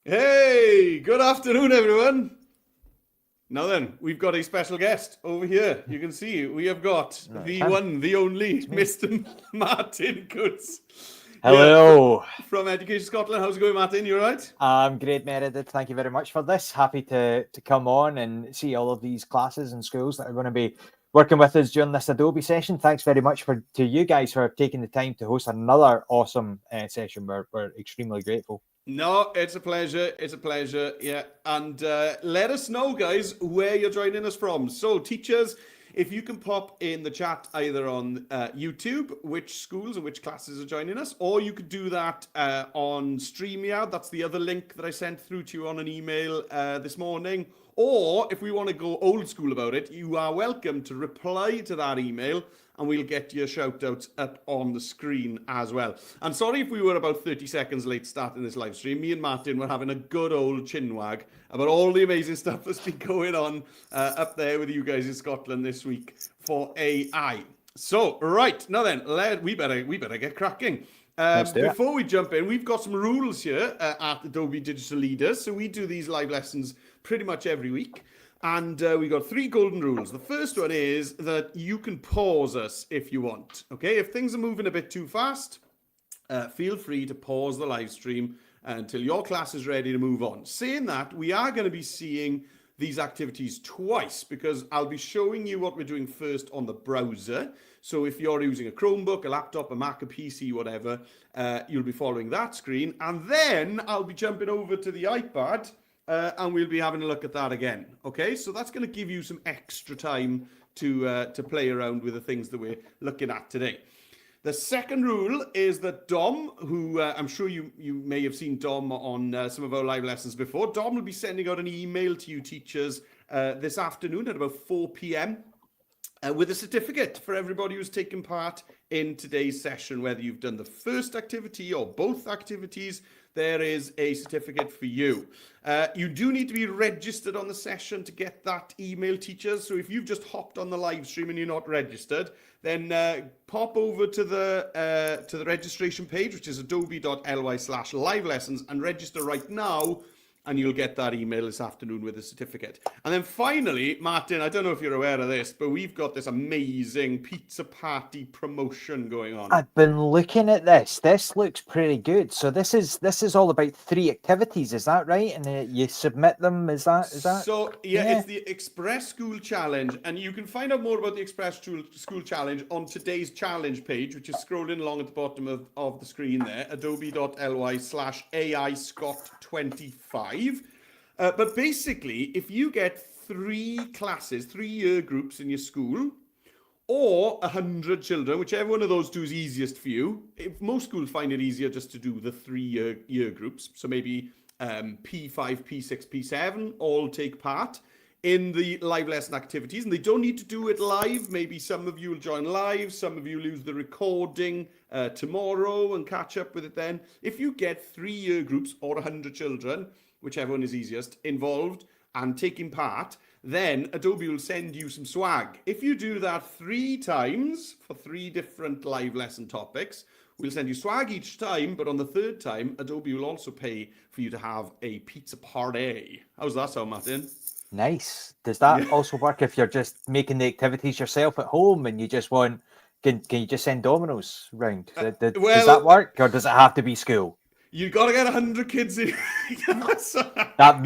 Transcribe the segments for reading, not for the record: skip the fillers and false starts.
Hey, good afternoon, everyone. Now then, we've got a special guest over here. You can see we have got No, it's the him. one, the only, It's me. Mr. Martin Goods. Yeah, Hello. from Education Scotland. How's it going, Martin? You all right? I'm great, Meredith. Thank you very much for this. Happy to come on and see all of these classes and schools that are going to be working with us during this Adobe session. Thanks very much to you guys for taking the time to host another awesome session. We're extremely grateful. No, it's a pleasure. It's a pleasure. Yeah. And let us know, guys, where you're joining us from. So, teachers, if you can pop in the chat either on YouTube, which schools and which classes are joining us, or you could do that on StreamYard. That's the other link that I sent through to you on an email this morning. Or if we want to go old school about it, you are welcome to reply to that email and we'll get your shout outs up on the screen as well. And sorry if we were about 30 seconds late starting this live stream. Me and Martin were having a good old chinwag about all the amazing stuff that's been going on up there with you guys in Scotland this week for AI. So, right, now then, we better get cracking. Before we jump in, we've got some rules here at Adobe Digital Leaders. So we do these live lessons pretty much every week. And we got 3 golden rules. The first one is that you can pause us if you want. Okay, if things are moving a bit too fast, feel free to pause the live stream until your class is ready to move on. Saying that, we are going to be seeing these activities twice because I'll be showing you what we're doing first on the browser. So if you're using a Chromebook, a laptop, a Mac, a PC, whatever, you'll be following that screen. And then I'll be jumping over to the iPad and we'll be having a look at that again. Okay, so that's going to give you some extra time to play around with the things that we're looking at today. The second rule is that Dom, who I'm sure you may have seen Dom on some of our live lessons before, Dom will be sending out an email to you teachers this afternoon at about 4 p.m. With a certificate for everybody who's taken part in today's session, whether you've done the first activity or both activities. There is a certificate for you. You do need to be registered on the session to get that email, teachers. So if you've just hopped on the live stream and you're not registered, then pop over to the registration page, which is adobe.ly/live lessons, and register right now. And you'll get that email this afternoon with a certificate. And then finally, Martin, I don't know if you're aware of this, but we've got this amazing pizza party promotion going on. I've been looking at this. This looks pretty good. So this is all about 3 activities, is that right? And you submit them. Is that? So yeah, it's the Express School Challenge, and you can find out more about the Express School Challenge on today's challenge page, which is scrolling along at the bottom of the screen there, adobe.ly/AI-Scott25. But basically, if you get 3 classes, 3 year groups in your school, or 100 children, whichever one of those 2 is easiest for you. If most schools find it easier just to do the 3 year groups, so maybe P5, P6, P7 all take part in the live lesson activities, and they don't need to do it live. Maybe some of you will join live, some of you will use the recording tomorrow and catch up with it then. If you get 3 year groups or 100 children, whichever one is easiest, involved and taking part, then Adobe will send you some swag. If you do that 3 times for 3 different live lesson topics, we'll send you swag each time, but on the 3rd time, Adobe will also pay for you to have a pizza party. How's that sound, Martin? Nice. Does that also work if you're just making the activities yourself at home and you just want, can you just send Domino's round? Does that work, or does it have to be school? You got to get 100 kids in. that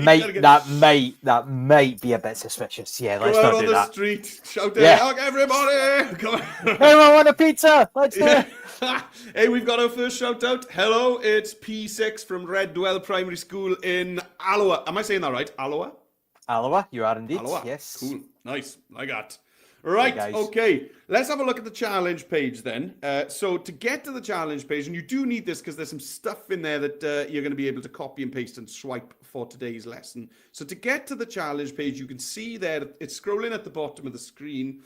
might be a bit suspicious. Yeah, let's not do that. Go out on the street, shout out, everybody! Come on. Everyone want a pizza? Let's do it. Hey, we've got our first shout out. Hello, it's P6 from Redwell Primary School in Alloa. Am I saying that right? Alloa? Alloa, you are indeed. Alloa. Yes. Cool. Nice. I got. Right, okay, let's have a look at the challenge page then. So to get to the challenge page, and you do need this because there's some stuff in there that you're going to be able to copy and paste and swipe for today's lesson. So to get to the challenge page, you can see there, it's scrolling at the bottom of the screen,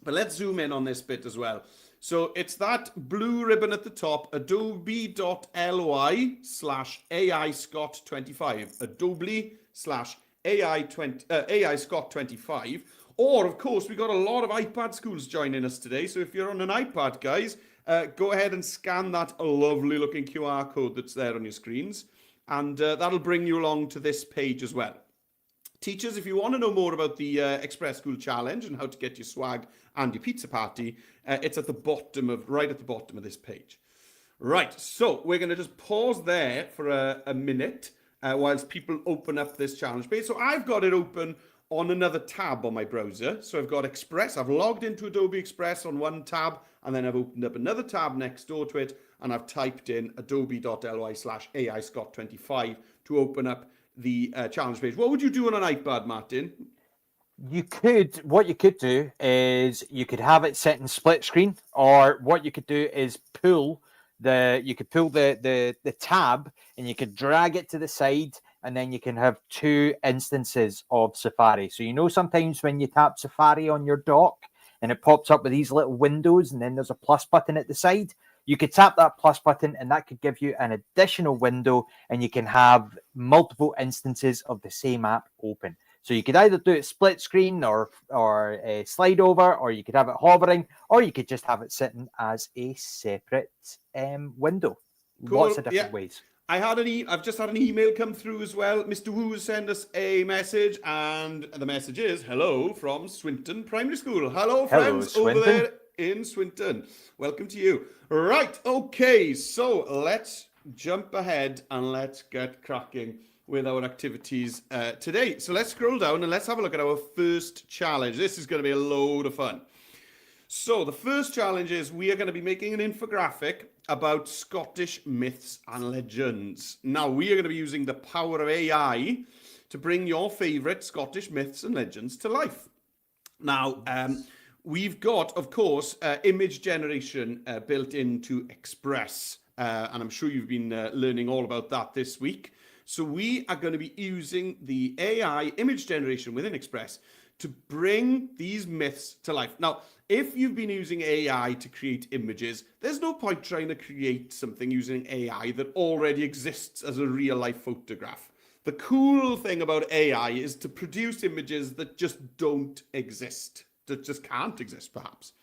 but let's zoom in on this bit as well. So it's that blue ribbon at the top, adobe.ly/AI-Scott25, adobe/AI-Scott25. Or, of course, we got a lot of iPad schools joining us today. So if you're on an iPad, guys, go ahead and scan that lovely looking QR code that's there on your screens. and that'll bring you along to this page as well. Teachers, if you want to know more about the Express School Challenge and how to get your swag and your pizza party, it's at the bottom of, right at the bottom of this page. Right, so we're going to just pause there for a minute whilst people open up this challenge page. So I've got it open on another tab on my browser. So I've got Express. I've logged into Adobe Express on one tab, and then I've opened up another tab next door to it, and I've typed in adobe.ly/AIScott25 to open up the challenge page. What would you do on an iPad, Martin? What you could do is you could have it set in split screen, or what you could do is pull the tab and you could drag it to the side, and then you can have two instances of Safari. So sometimes when you tap Safari on your dock and it pops up with these little windows and then there's a plus button at the side, you could tap that plus button and that could give you an additional window, and you can have multiple instances of the same app open. So you could either do it split screen or slide over, or you could have it hovering, or you could just have it sitting as a separate window. Cool. Lots of different ways. I've just had an email come through as well. Mr. Wu sent us a message, and the message is, hello from Swinton Primary School. Hello, friends over there in Swinton. Welcome to you. Right, okay, so let's jump ahead and let's get cracking with our activities today. So let's scroll down and let's have a look at our first challenge. This is going to be a load of fun. So the first challenge is we are going to be making an infographic about Scottish myths and legends. Now, we are going to be using the power of AI to bring your favourite Scottish myths and legends to life. Now, we've got, of course, image generation built into Express, and I'm sure you've been learning all about that this week. So we are going to be using the AI image generation within Express to bring these myths to life. Now, if you've been using AI to create images, there's no point trying to create something using AI that already exists as a real life photograph. The cool thing about AI is to produce images that just don't exist, that just can't exist, perhaps.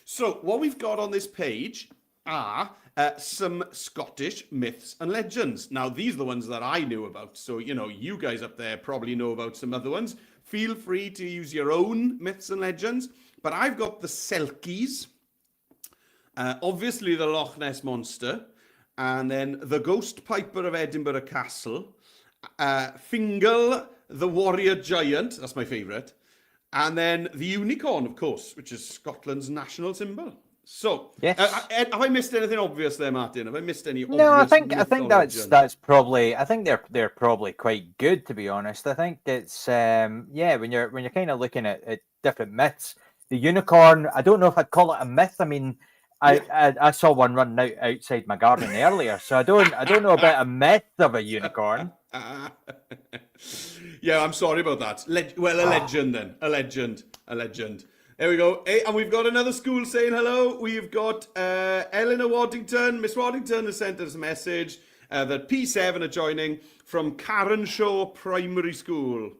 So what we've got on this page are some Scottish myths and legends. Now, these are the ones that I knew about. So, you guys up there probably know about some other ones. Feel free to use your own myths and legends. But I've got the Selkies, obviously the Loch Ness Monster, and then the Ghost Piper of Edinburgh Castle, Fingal, the Warrior Giant, that's my favourite, and then the Unicorn, of course, which is Scotland's national symbol. So, yes. Have I missed anything obvious there, Martin? Have I missed any? No, I think that's probably. I think they're probably quite good, to be honest. I think it's when you're kind of looking at different myths. The unicorn, I don't know if I'd call it a myth. I mean, I saw one running out outside my garden earlier, so I don't know about a myth of a unicorn. Yeah, I'm sorry about that. A legend then. A legend. There we go. Hey, and we've got another school saying hello. We've got Eleanor Waddington. Miss Waddington has sent us a message that P7 are joining from Carenshaw Primary School.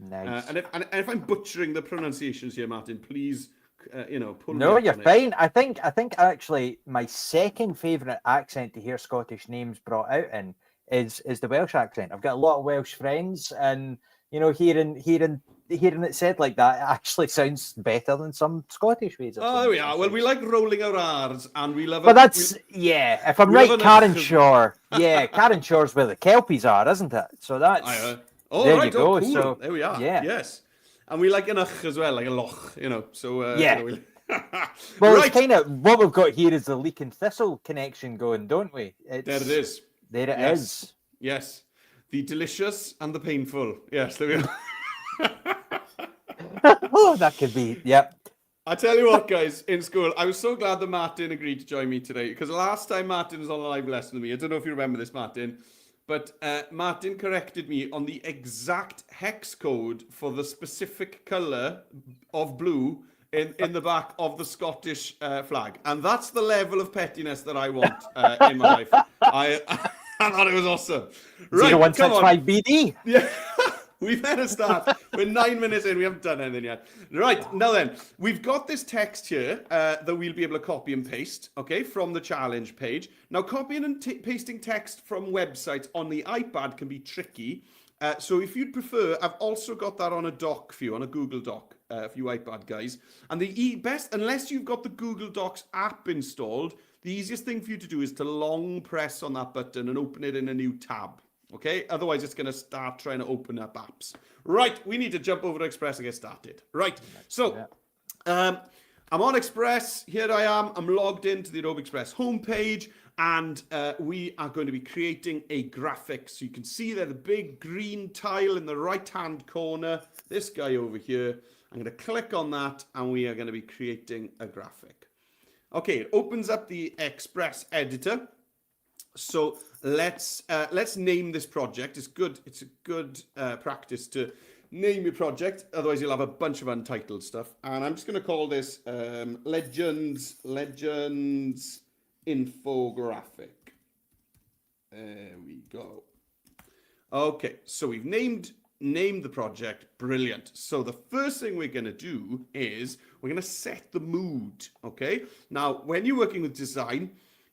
Nice. And if I'm butchering the pronunciations here, Martin, please, pull me No, up you're on it. fine. I think actually my second favourite accent to hear Scottish names brought out in is the Welsh accent. I've got a lot of Welsh friends, and hearing it said like that actually sounds better than some Scottish ways. Oh, there we are. Well, we like rolling our R's, and we love it. But that's if I'm right, Carenshaw. Yeah, Carenshaw's where the Kelpies are, isn't it? So that's. Oh, there right. you go. Cool. So there we are. Yeah. Yes. And we like an ach as well, like a loch, So yeah. Well, it's kind of what we've got here is the leek and thistle connection going, don't we? There it is. There it is. Yes. The delicious and the painful. Yes, there we are. Oh, that could be. Yep. I tell you what, guys, in school, I was so glad that Martin agreed to join me today, because last time Martin was on a live lesson with me, I don't know if you remember this, Martin, but Martin corrected me on the exact hex code for the specific colour of blue in the back of the Scottish flag. And that's the level of pettiness that I want in my life. I thought it was awesome. Right, 0165 BD. Yeah. We better start. We're 9 minutes in. We haven't done anything yet. Right, now then, we've got this text here that we'll be able to copy and paste, okay, from the challenge page. Now, copying and pasting text from websites on the iPad can be tricky. So if you'd prefer, I've also got that on a doc for you, on a Google Doc for you iPad guys. And the best, unless you've got the Google Docs app installed, the easiest thing for you to do is to long press on that button and open it in a new tab. Okay, otherwise it's going to start trying to open up apps. Right, we need to jump over to Express and get started. Right, so I'm on Express. Here I am. I'm logged into the Adobe Express homepage, and we are going to be creating a graphic. So you can see there the big green tile in the right-hand corner. This guy over here. I'm going to click on that, and we are going to be creating a graphic. Okay, it opens up the Express editor. So let's name this project. It's good. It's a good practice to name your project. Otherwise, you'll have a bunch of untitled stuff. And I'm just going to call this Legends Infographic. There we go. Okay, so we've named the project. Brilliant. So the first thing we're going to do is we're going to set the mood. Okay. Now, when you're working with design,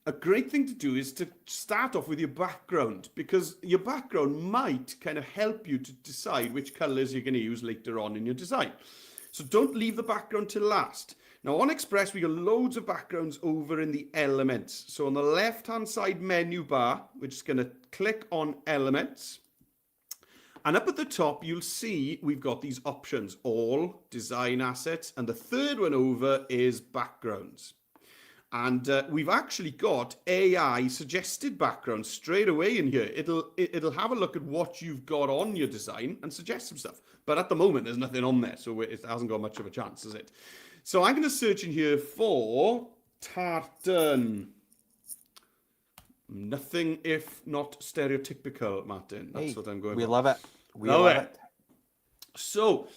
a great thing to do is to start off with your background, because your background might kind of help you to decide which colors you're going to use later on in your design. So don't leave the background till last. Now on Express, we got loads of backgrounds over in the elements. So on the left-hand side menu bar, we're just going to click on elements. And up at the top, you'll see we've got these options, all, design assets, and the third one over is backgrounds. And we've actually got AI suggested backgrounds straight away in here. It'll have a look at what you've got on your design and suggest some stuff. But at the moment, there's nothing on there, so it hasn't got much of a chance, has it? So I'm going to search in here for tartan. Nothing if not stereotypical, Martin. That's what I'm going for. We love it. We love it. So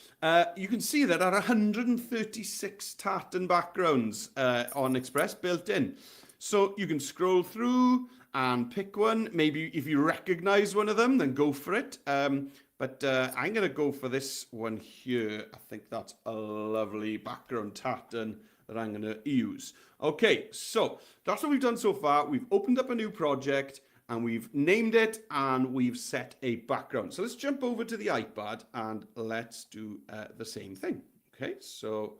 you can see that there are 136 tartan backgrounds on Express built in. So you can scroll through and pick one. Maybe if you recognize one of them, then go for it. But I'm going to go for this one here. I think that's a lovely background tartan that I'm going to use. Okay, so that's what we've done so far. We've opened up a new project, and we've named it, and we've set a background. So let's jump over to the iPad, and let's do the same thing. Okay, so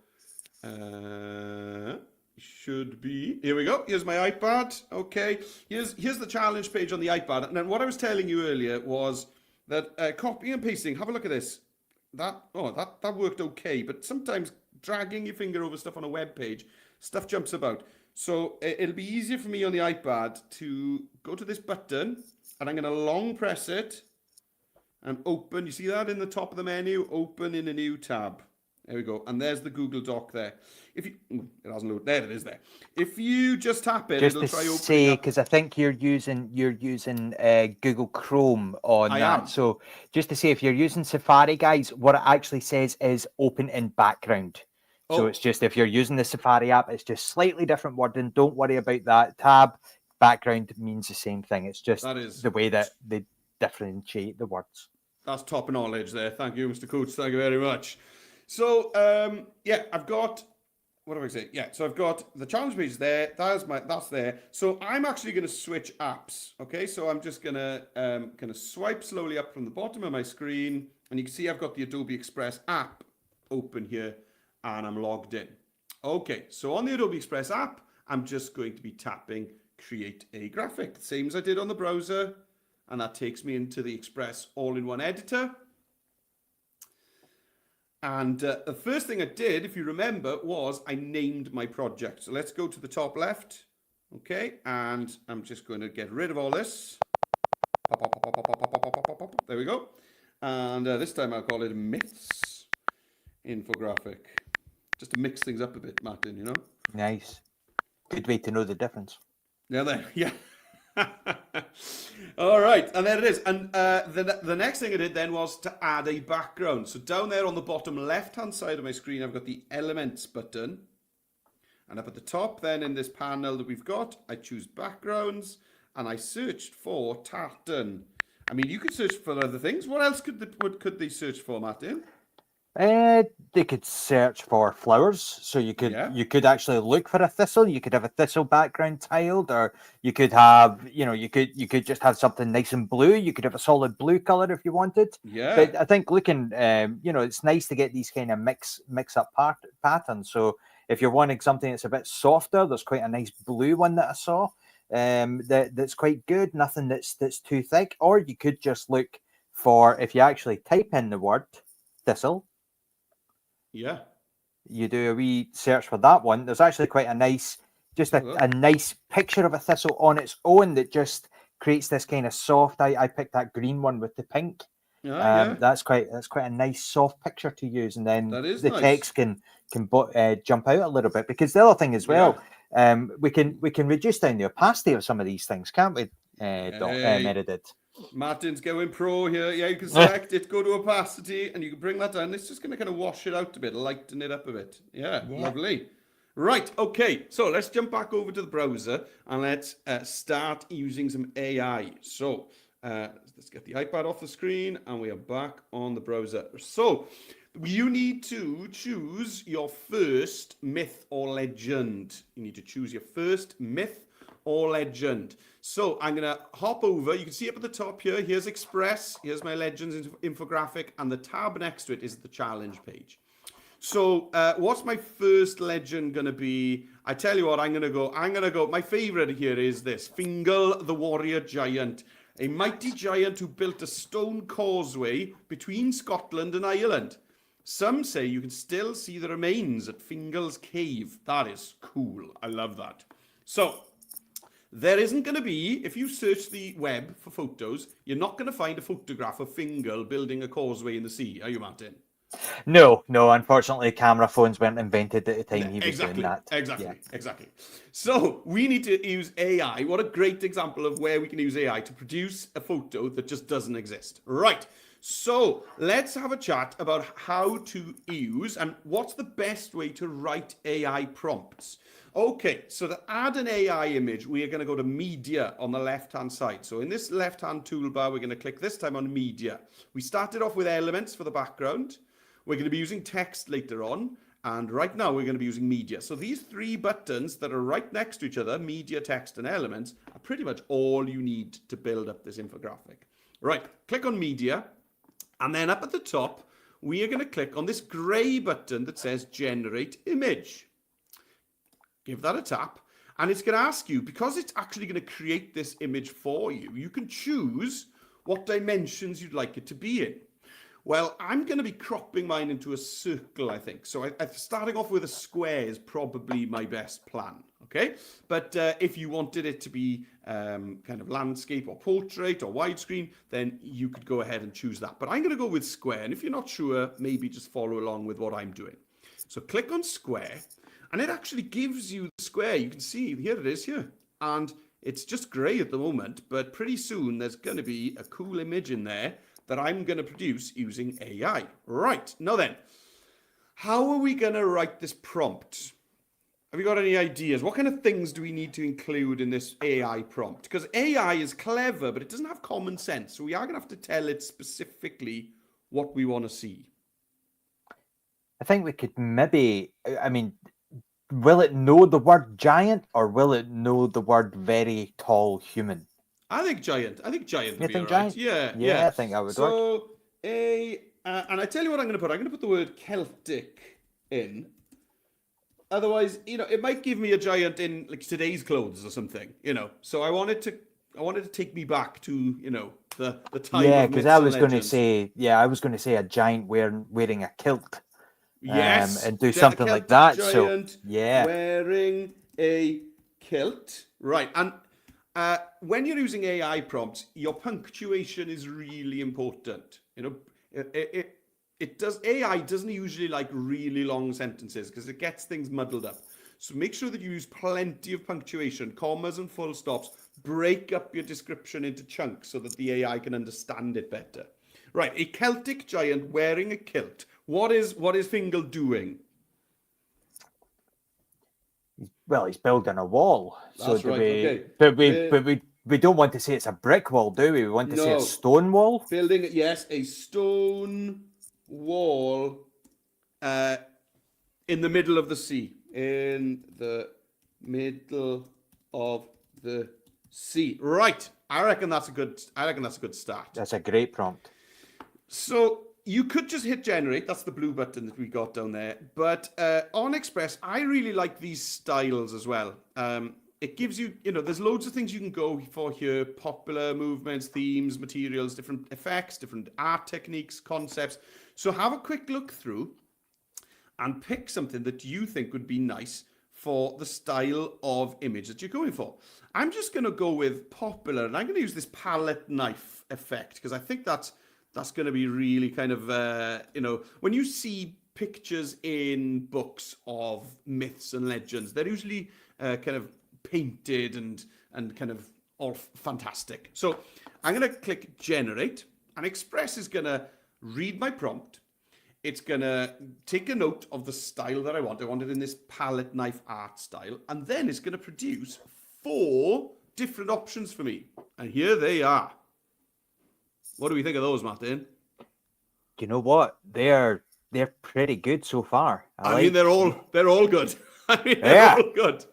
should be, here we go. Here's my iPad. Okay, here's the challenge page on the iPad. And then what I was telling you earlier was that copying and pasting, have a look at this. That worked okay, but sometimes dragging your finger over stuff on a web page, stuff jumps about. So it'll be easier for me on the iPad to go to this button, and I'm going to long press it and open. You see that in the top of the menu? Open in a new tab. There we go. And there's the Google Doc there. If you, it hasn't loaded. There it is there. If you just tap it, it'll try opening up. Because I think you're using Google Chrome on that. Am. So just to say, if you're using Safari, guys, what it actually says is open in background. So it's just, if you're using the Safari app, it's just slightly different wording. Don't worry about that. Tab, background means the same thing. It's just the way that they differentiate the words. That's top knowledge there. Thank you, Mr. Coates. Thank you very much. So, yeah, I've got, what do I say? Yeah, so I've got the challenge page there. That's there. So I'm actually going to switch apps. Okay, so I'm just going to kind of swipe slowly up from the bottom of my screen. And you can see I've got the Adobe Express app open here, and I'm logged in. Okay, so on the Adobe Express app, I'm just going to be tapping create a graphic, same as I did on the browser, and that takes me into the Express all-in-one editor. And the first thing I did, if you remember, was I named my project. So let's go to the top left, okay, and I'm just going to get rid of all this. There we go. And this time I'll call it Myths Infographic. Just to mix things up a bit, Martin, you know? Nice. Good way to know the difference. Yeah, there. Yeah. All right, and there it is. And the next thing I did then was to add a background. So down there on the bottom left-hand side of my screen, I've got the Elements button. And up at the top then in this panel that we've got, I choose Backgrounds, and I searched for tartan. I mean, you could search for other things. What else could they search for, Martin? They could search for flowers, so you Yeah. could actually look for a thistle. You could have a thistle background tiled, or you could have, you could just have something nice and blue. You could have a solid blue color if you wanted. Yeah. But I think looking, it's nice to get these kind of mix up patterns. So if you're wanting something that's a bit softer, there's quite a nice blue one that I saw. That's quite good. Nothing that's too thick. Or you could just look for, if you actually type in the word thistle. Yeah. You do a wee search for that one. There's actually quite a nice, just a nice picture of a thistle on its own that just creates this kind of soft. I picked that green one with the pink. Yeah. That's quite a nice soft picture to use, and then That is the nice. text can jump out a little bit, because the other thing as well, we can reduce down the opacity of some of these things, can't we, Meredith? Martin's going pro here. Yeah, you can select it, go to opacity, and you can bring that down. It's just going to kind of wash it out a bit, lighten it up a bit. Yeah. Lovely. Right, okay, so let's jump back over to the browser and let's start using some AI. So let's get the iPad off the screen and we are back on the browser. So you need to choose your first myth or legend. You need to choose your first myth or legend. So I'm going to hop over. You can see up at the top here, here's Express, here's my legends infographic, and the tab next to it is the challenge page. So what's my first legend going to be? I tell you what, I'm going to go, my favorite here is this, Fingal the Warrior Giant, a mighty giant who built a stone causeway between Scotland and Ireland. Some say you can still see the remains at Fingal's cave. That is cool. I love that. So there isn't going to be, if you search the web for photos, you're not going to find a photograph of Fingal building a causeway in the sea, are you, Martin? No, unfortunately, camera phones weren't invented at the time he was doing that. Exactly. So we need to use AI. What a great example of where we can use AI to produce a photo that just doesn't exist. Right. So let's have a chat about how to use and what's the best way to write AI prompts. Okay, so to add an AI image, we are going to go to Media on the left-hand side. So in this left-hand toolbar, we're going to click this time on Media. We started off with elements for the background. We're going to be using text later on. And right now, we're going to be using Media. So these three buttons that are right next to each other, Media, Text, and Elements, are pretty much all you need to build up this infographic. Right, click on Media. And then up at the top, we are going to click on this gray button that says Generate Image. Give that a tap, and it's going to ask you, because it's actually going to create this image for you, you can choose what dimensions you'd like it to be in. Well, I'm going to be cropping mine into a circle, I think. So starting off with a square is probably my best plan, okay? But if you wanted it to be kind of landscape or portrait or widescreen, then you could go ahead and choose that. But I'm going to go with square, and if you're not sure, maybe just follow along with what I'm doing. So click on square. And it actually gives you the square. You can see, here it is here. And it's just gray at the moment, but pretty soon there's going to be a cool image in there that I'm going to produce using AI. Right, now then, how are we going to write this prompt? Have you got any ideas? What kind of things do we need to include in this AI prompt? Because AI is clever, but it doesn't have common sense. So we are going to have to tell it specifically what we want to see. I think we could maybe, will it know the word giant, or will it know the word very tall human? I think giant. Would be all right. Giant? Yeah. I think that would work. So, and I tell you what I'm going to put. I'm going to put the word Celtic in. Otherwise, it might give me a giant in like today's clothes or something. So I wanted to take me back to the time. Yeah, because I was going to say a giant wearing a kilt. Yes, and do something like that. Giant so yeah, wearing a kilt, right? And when you're using AI prompts, your punctuation is really important. AI doesn't usually like really long sentences because it gets things muddled up. So make sure that you use plenty of punctuation, commas and full stops. Break up your description into chunks so that the AI can understand it better. Right, a Celtic giant wearing a kilt. What is Fingal doing? Well, he's building a wall. That's right. Okay. But we don't want to say it's a brick wall, do we? We want to say a No. stone wall. Building, yes, a stone wall in the middle of the sea. In the middle of the sea. Right. I reckon that's a good start. That's a great prompt. So you could just hit generate. That's the blue button that we got down there. But on Express, I really like these styles as well. It gives you, there's loads of things you can go for here. Popular movements, themes, materials, different effects, different art techniques, concepts. So have a quick look through and pick something that you think would be nice for the style of image that you're going for. I'm just going to go with popular, and I'm going to use this palette knife effect because I think that's going to be really kind of, when you see pictures in books of myths and legends, they're usually kind of painted and kind of all fantastic. So I'm going to click generate, and Express is going to read my prompt. It's going to take a note of the style that I want. I want it in this palette knife art style. And then it's going to produce 4 different options for me. And here they are. What do we think of those, Martin? You know what? They're pretty good so far. I mean, they're all good. I mean, they're all good.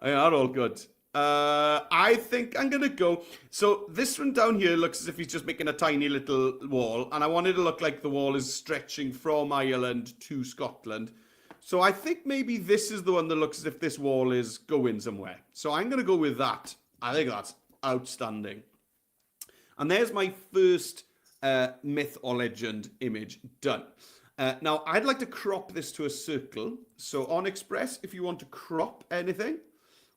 They are all good. I think I'm going to go. So this one down here looks as if he's just making a tiny little wall. And I want it to look like the wall is stretching from Ireland to Scotland. So I think maybe this is the one that looks as if this wall is going somewhere. So I'm going to go with that. I think that's outstanding. And there's my first myth or legend image done. Now, I'd like to crop this to a circle. So on Express, if you want to crop anything,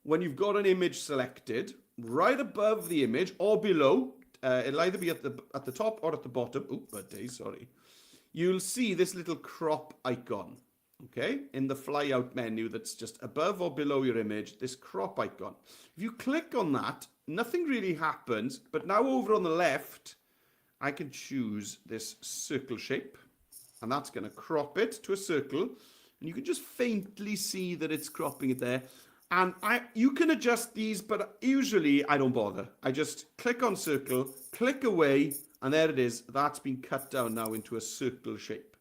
when you've got an image selected, right above the image or below, it'll either be at the top or at the bottom. Oh, bad day, sorry. You'll see this little crop icon, okay? In the flyout menu that's just above or below your image, this crop icon. If you click on that, nothing really happens, but now over on the left, I can choose this circle shape, and that's going to crop it to a circle, and you can just faintly see that it's cropping it there. And you can adjust these, but usually I don't bother. I just click on circle, click away, and there it is. That's been cut down now into a circle shape.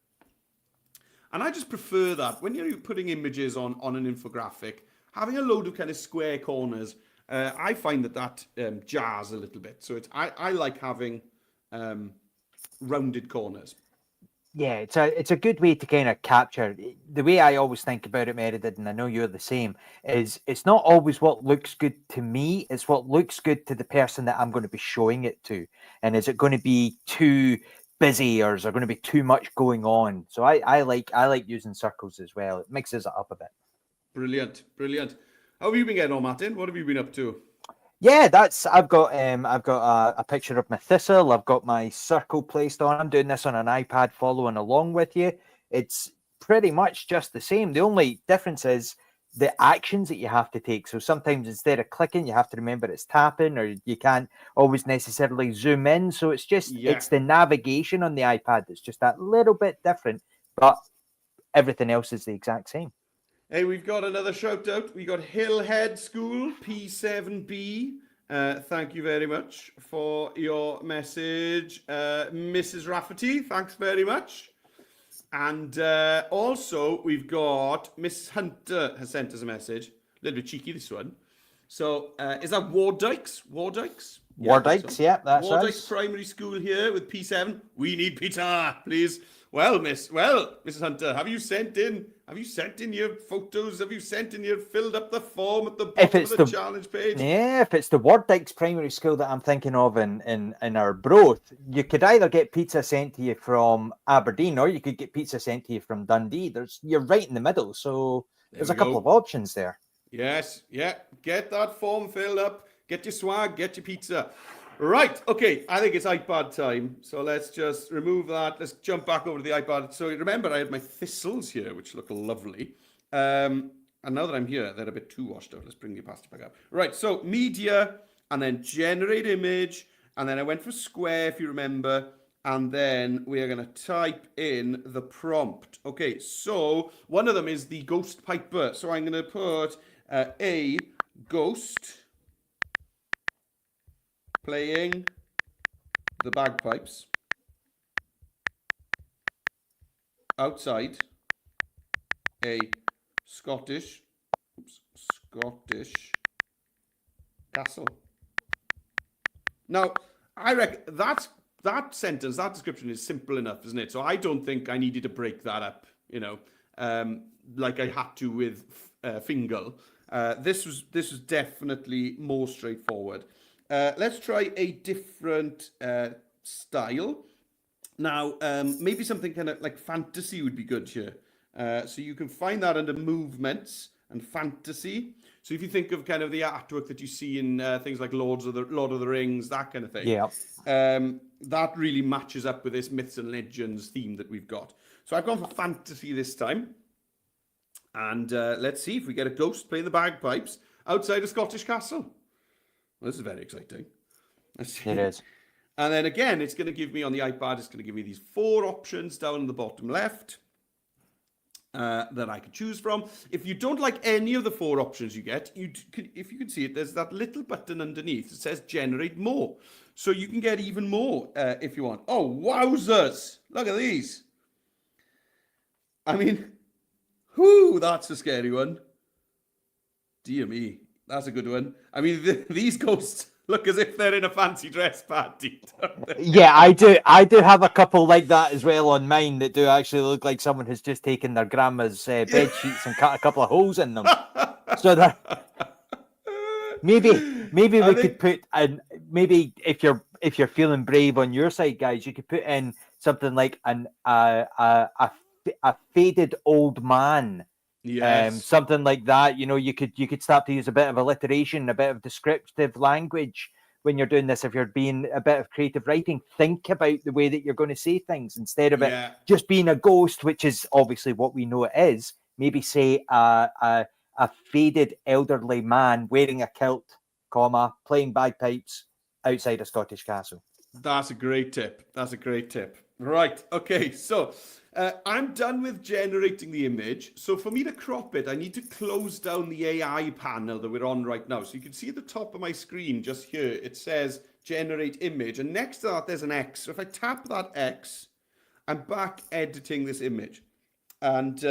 And I just prefer that. When you're putting images on an infographic, having a load of kind of square corners, I find that jars a little bit. So I like having rounded corners. Yeah, it's a good way to kind of capture. The way I always think about it, Meredith, and I know you're the same, is it's not always what looks good to me, it's what looks good to the person that I'm going to be showing it to. And is it going to be too busy, or is there going to be too much going on? So I like using circles as well. It mixes it up a bit. Brilliant. How have you been getting on, Martin? What have you been up to? Yeah, I've got a picture of my thistle. I've got my circle placed on. I'm doing this on an iPad, following along with you. It's pretty much just the same. The only difference is the actions that you have to take. So sometimes instead of clicking, you have to remember it's tapping, or you can't always necessarily zoom in. So it's just it's the navigation on the iPad that's just that little bit different, but everything else is the exact same. Hey, we've got another shout out. We got Hillhead School, P7B. Thank you very much for your message. Mrs. Rafferty, thanks very much. And also, we've got Miss Hunter has sent us a message. A little bit cheeky, this one. So, is that Wardykes? Wardykes? Wardykes, yeah, that's Wardykes Primary School here with P7. We need Peter, please. Well, Mrs. Hunter, have you sent in your photos? Have you filled up the form at the bottom of the challenge page? Yeah, if it's the Wardykes Primary School that I'm thinking of in Arbroath, you could either get pizza sent to you from Aberdeen, or you could get pizza sent to you from Dundee. You're right in the middle, so there's a couple of options there. Yes, yeah. Get that form filled up. Get your swag. Get your pizza. Right, okay, I think it's iPad time. So let's just remove that. Let's jump back over to the iPad. So remember, I had my thistles here, which look lovely. And now that I'm here, they're a bit too washed out. Let's bring the opacity back up. Right, so media, and then generate image. And then I went for square, if you remember. And then we are going to type in the prompt. Okay, so one of them is the ghost piper. So I'm going to put a ghost playing the bagpipes outside a Scottish castle. Now, I reckon that sentence, that description is simple enough, isn't it? So I don't think I needed to break that up, like I had to with Fingal. This was definitely more straightforward. Let's try a different style. Now, maybe something kind of like fantasy would be good here. So you can find that under movements and fantasy. So if you think of kind of the artwork that you see in things like Lord of the Rings, that kind of thing. Yeah. That really matches up with this myths and legends theme that we've got. So I've gone for fantasy this time. And let's see if we get a ghost playing the bagpipes outside a Scottish castle. Well, this is very exciting. Let's see. It is. And then again, it's going to give me on the iPad, it's going to give me these 4 options down in the bottom left that I could choose from. If you don't like any of the 4 options you get, if you can see it, there's that little button underneath that says generate more. So you can get even more if you want. Oh, wowzers! Look at these. I mean, whoo, that's a scary one. Dear me, that's a good one. I mean, these ghosts look as if they're in a fancy dress party. Yeah, I do have a couple like that as well on mine that do actually look like someone has just taken their grandma's bed sheets and cut a couple of holes in them. So that maybe we could put in, maybe if you're feeling brave on your side, guys, you could put in something like a faded old man. Yes. Something like that. You could start to use a bit of alliteration, a bit of descriptive language when you're doing this. If you're being a bit of creative writing, think about the way that you're going to say things instead of it just being a ghost, which is obviously what we know it is. Maybe say a faded elderly man wearing a kilt, playing bagpipes outside a Scottish castle. That's a great tip. Right. Okay. So I'm done with generating the image. So for me to crop it, I need to close down the AI panel that we're on right now. So you can see at the top of my screen just here, it says generate image. And next to that, there's an X. So if I tap that X, I'm back editing this image. And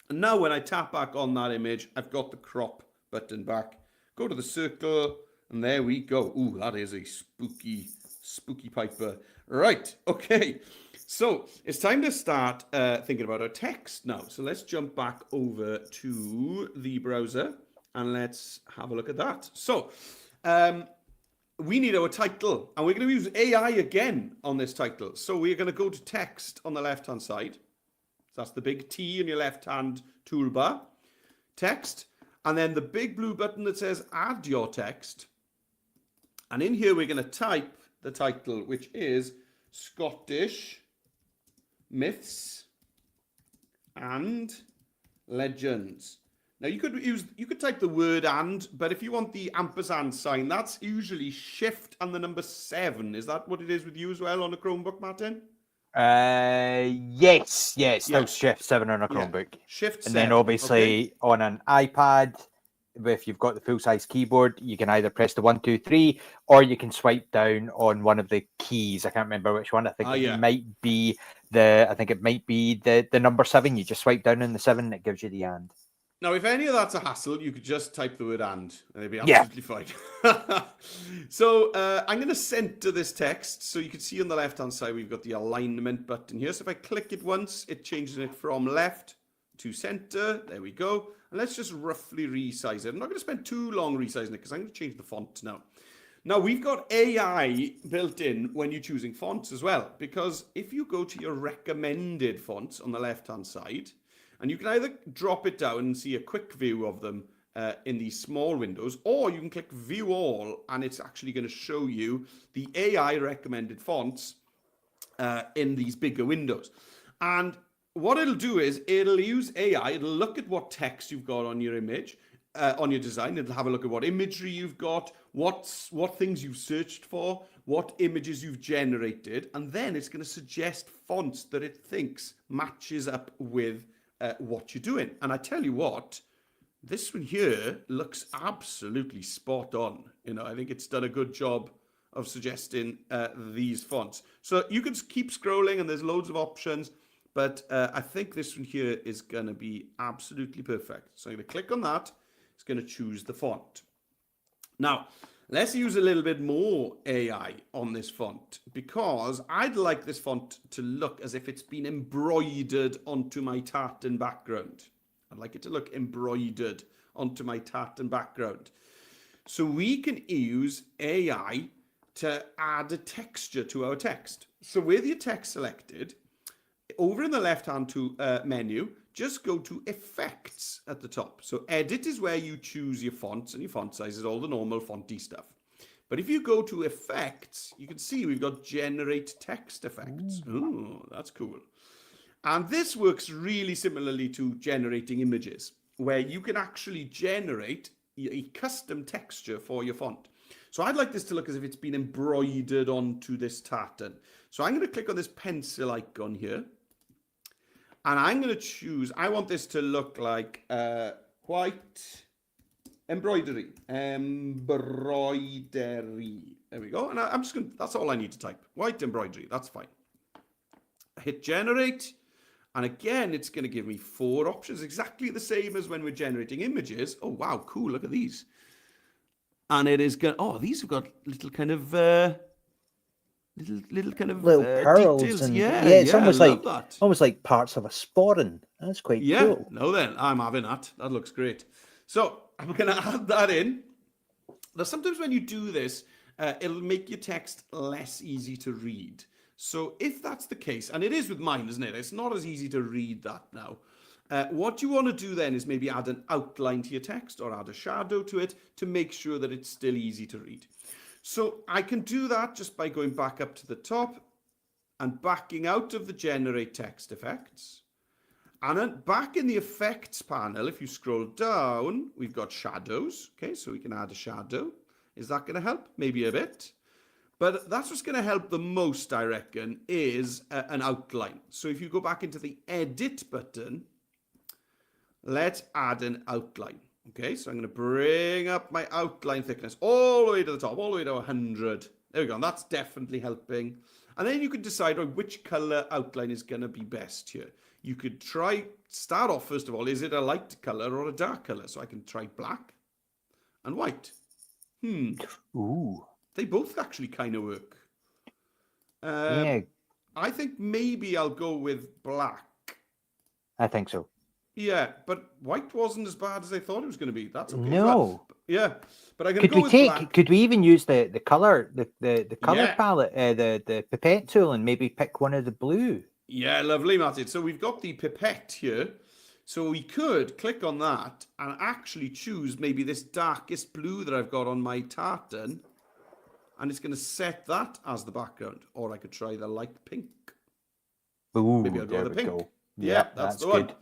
now when I tap back on that image, I've got the crop button back. Go to the circle, and there we go. Ooh, that is a spooky piper. Right, okay. So it's time to start thinking about our text now. So let's jump back over to the browser and let's have a look at that. So we need our title, and we're going to use AI again on this title. So we're going to go to text on the left-hand side. That's the big T in your left-hand toolbar. Text, and then the big blue button that says add your text. And in here, we're going to type the title, which is Scottish Myths and Legends. Now you could type the word "and," but if you want the ampersand sign, that's usually Shift and the number 7. Is that what it is with you as well on a Chromebook, Martin? Yes. That's Shift 7 on a Chromebook. Shift 7. And then obviously on an iPad, if you've got the full-size keyboard, you can either press the 1, 2, 3, or you can swipe down on one of the keys. I can't remember which one. I think it might be the number 7. You just swipe down on the 7, and it gives you the "and." Now, if any of that's a hassle, you could just type the word "and," and it'd be absolutely fine. So I'm going to center this text. So you can see on the left-hand side, we've got the alignment button here. So if I click it once, it changes it from left to center. There we go. And let's just roughly resize it. I'm not going to spend too long resizing it because I'm going to change the font now. Now, we've got AI built in when you're choosing fonts as well, because if you go to your recommended fonts on the left-hand side, and you can either drop it down and see a quick view of them in these small windows, or you can click View All, and it's actually going to show you the AI recommended fonts in these bigger windows. And what it'll do is it'll use AI, it'll look at what text you've got on your image, on your design. It'll have a look at what imagery you've got, what things you've searched for, what images you've generated, and then it's going to suggest fonts that it thinks matches up with what you're doing. And I tell you what, this one here looks absolutely spot on. You know, I think it's done a good job of suggesting these fonts. So you can keep scrolling and there's loads of options, but I think this one here is going to be absolutely perfect. So I'm going to click on that. It's going to choose the font. Now, let's use a little bit more AI on this font, because I'd like this font to look as if it's been embroidered onto my tartan background. I'd like it to look embroidered onto my tartan background. So we can use AI to add a texture to our text. So with your text selected, over in the left-hand menu, just go to Effects at the top. So Edit is where you choose your fonts and your font sizes, all the normal fonty stuff. But if you go to Effects, you can see we've got Generate Text Effects. Oh, that's cool. And this works really similarly to generating images, where you can actually generate a custom texture for your font. So I'd like this to look as if it's been embroidered onto this tartan. So I'm going to click on this pencil icon here. And I'm going to choose, I want this to look like white embroidery. Embroidery. There we go. And I'm just going to, that's all I need to type. White embroidery. That's fine. I hit generate. And again, it's going to give me 4 options, exactly the same as when we're generating images. Oh, wow, cool. Look at these. And it is going, oh, these have got little kind of, little pearls details. and Yeah, it's I love that. almost like parts of a sporran. That's quite cool. No then, I'm having that. That looks great. So I'm going to add that in. Now, sometimes when you do this, it'll make your text less easy to read. So if that's the case, and it is with mine, isn't it? It's not as easy to read that now. What you want to do then is maybe add an outline to your text or add a shadow to it to make sure that it's still easy to read. So I can do that just by going back up to the top and backing out of the Generate Text Effects. And then back in the Effects panel, if you scroll down, we've got shadows. Okay, so we can add a shadow. Is that going to help? Maybe a bit. But that's what's going to help the most, I reckon, is an outline. So if you go back into the Edit button, let's add an outline. Okay, so I'm going to bring up my outline thickness all the way to the top, all the way to 100. There we go, and that's definitely helping. And then you can decide which color outline is going to be best here. You could start off, first of all, is it a light color or a dark color? So I can try black and white. Ooh. They both actually kind of work. Yeah, I think maybe I'll go with black. I think so. Yeah, but white wasn't as bad as I thought it was going to be. That's okay. No. Yeah, but I'm going to go with black. Could we even use the color, the color Yeah. palette, the pipette tool, and maybe pick one of the blue? Yeah, lovely, Martin. So we've got the pipette here. So we could click on that and actually choose maybe this darkest blue that I've got on my tartan. And it's going to set that as the background. Or I could try the light pink. Ooh, Maybe I'll go there with the we pink. go. Yeah, Yep, that's the good. one.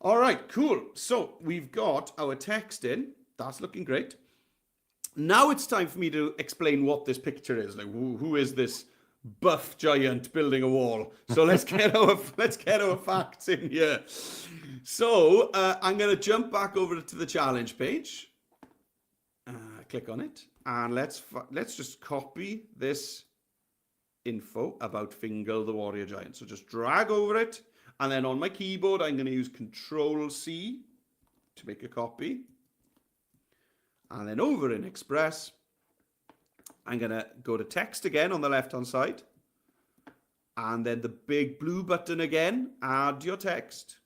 All right, cool. So we've got our text in. That's looking great. Now it's time for me to explain what this picture is. Like, who is this buff giant building a wall? So let's get our facts in here. So I'm going to jump back over to the challenge page. Click on it, and let's just copy this info about Fingal the warrior giant. So just drag over it, and then on my keyboard I'm going to use Control-C to make a copy. And then over in Express, I'm going to go to text again on the left-hand side. And then the big blue button again, add your text.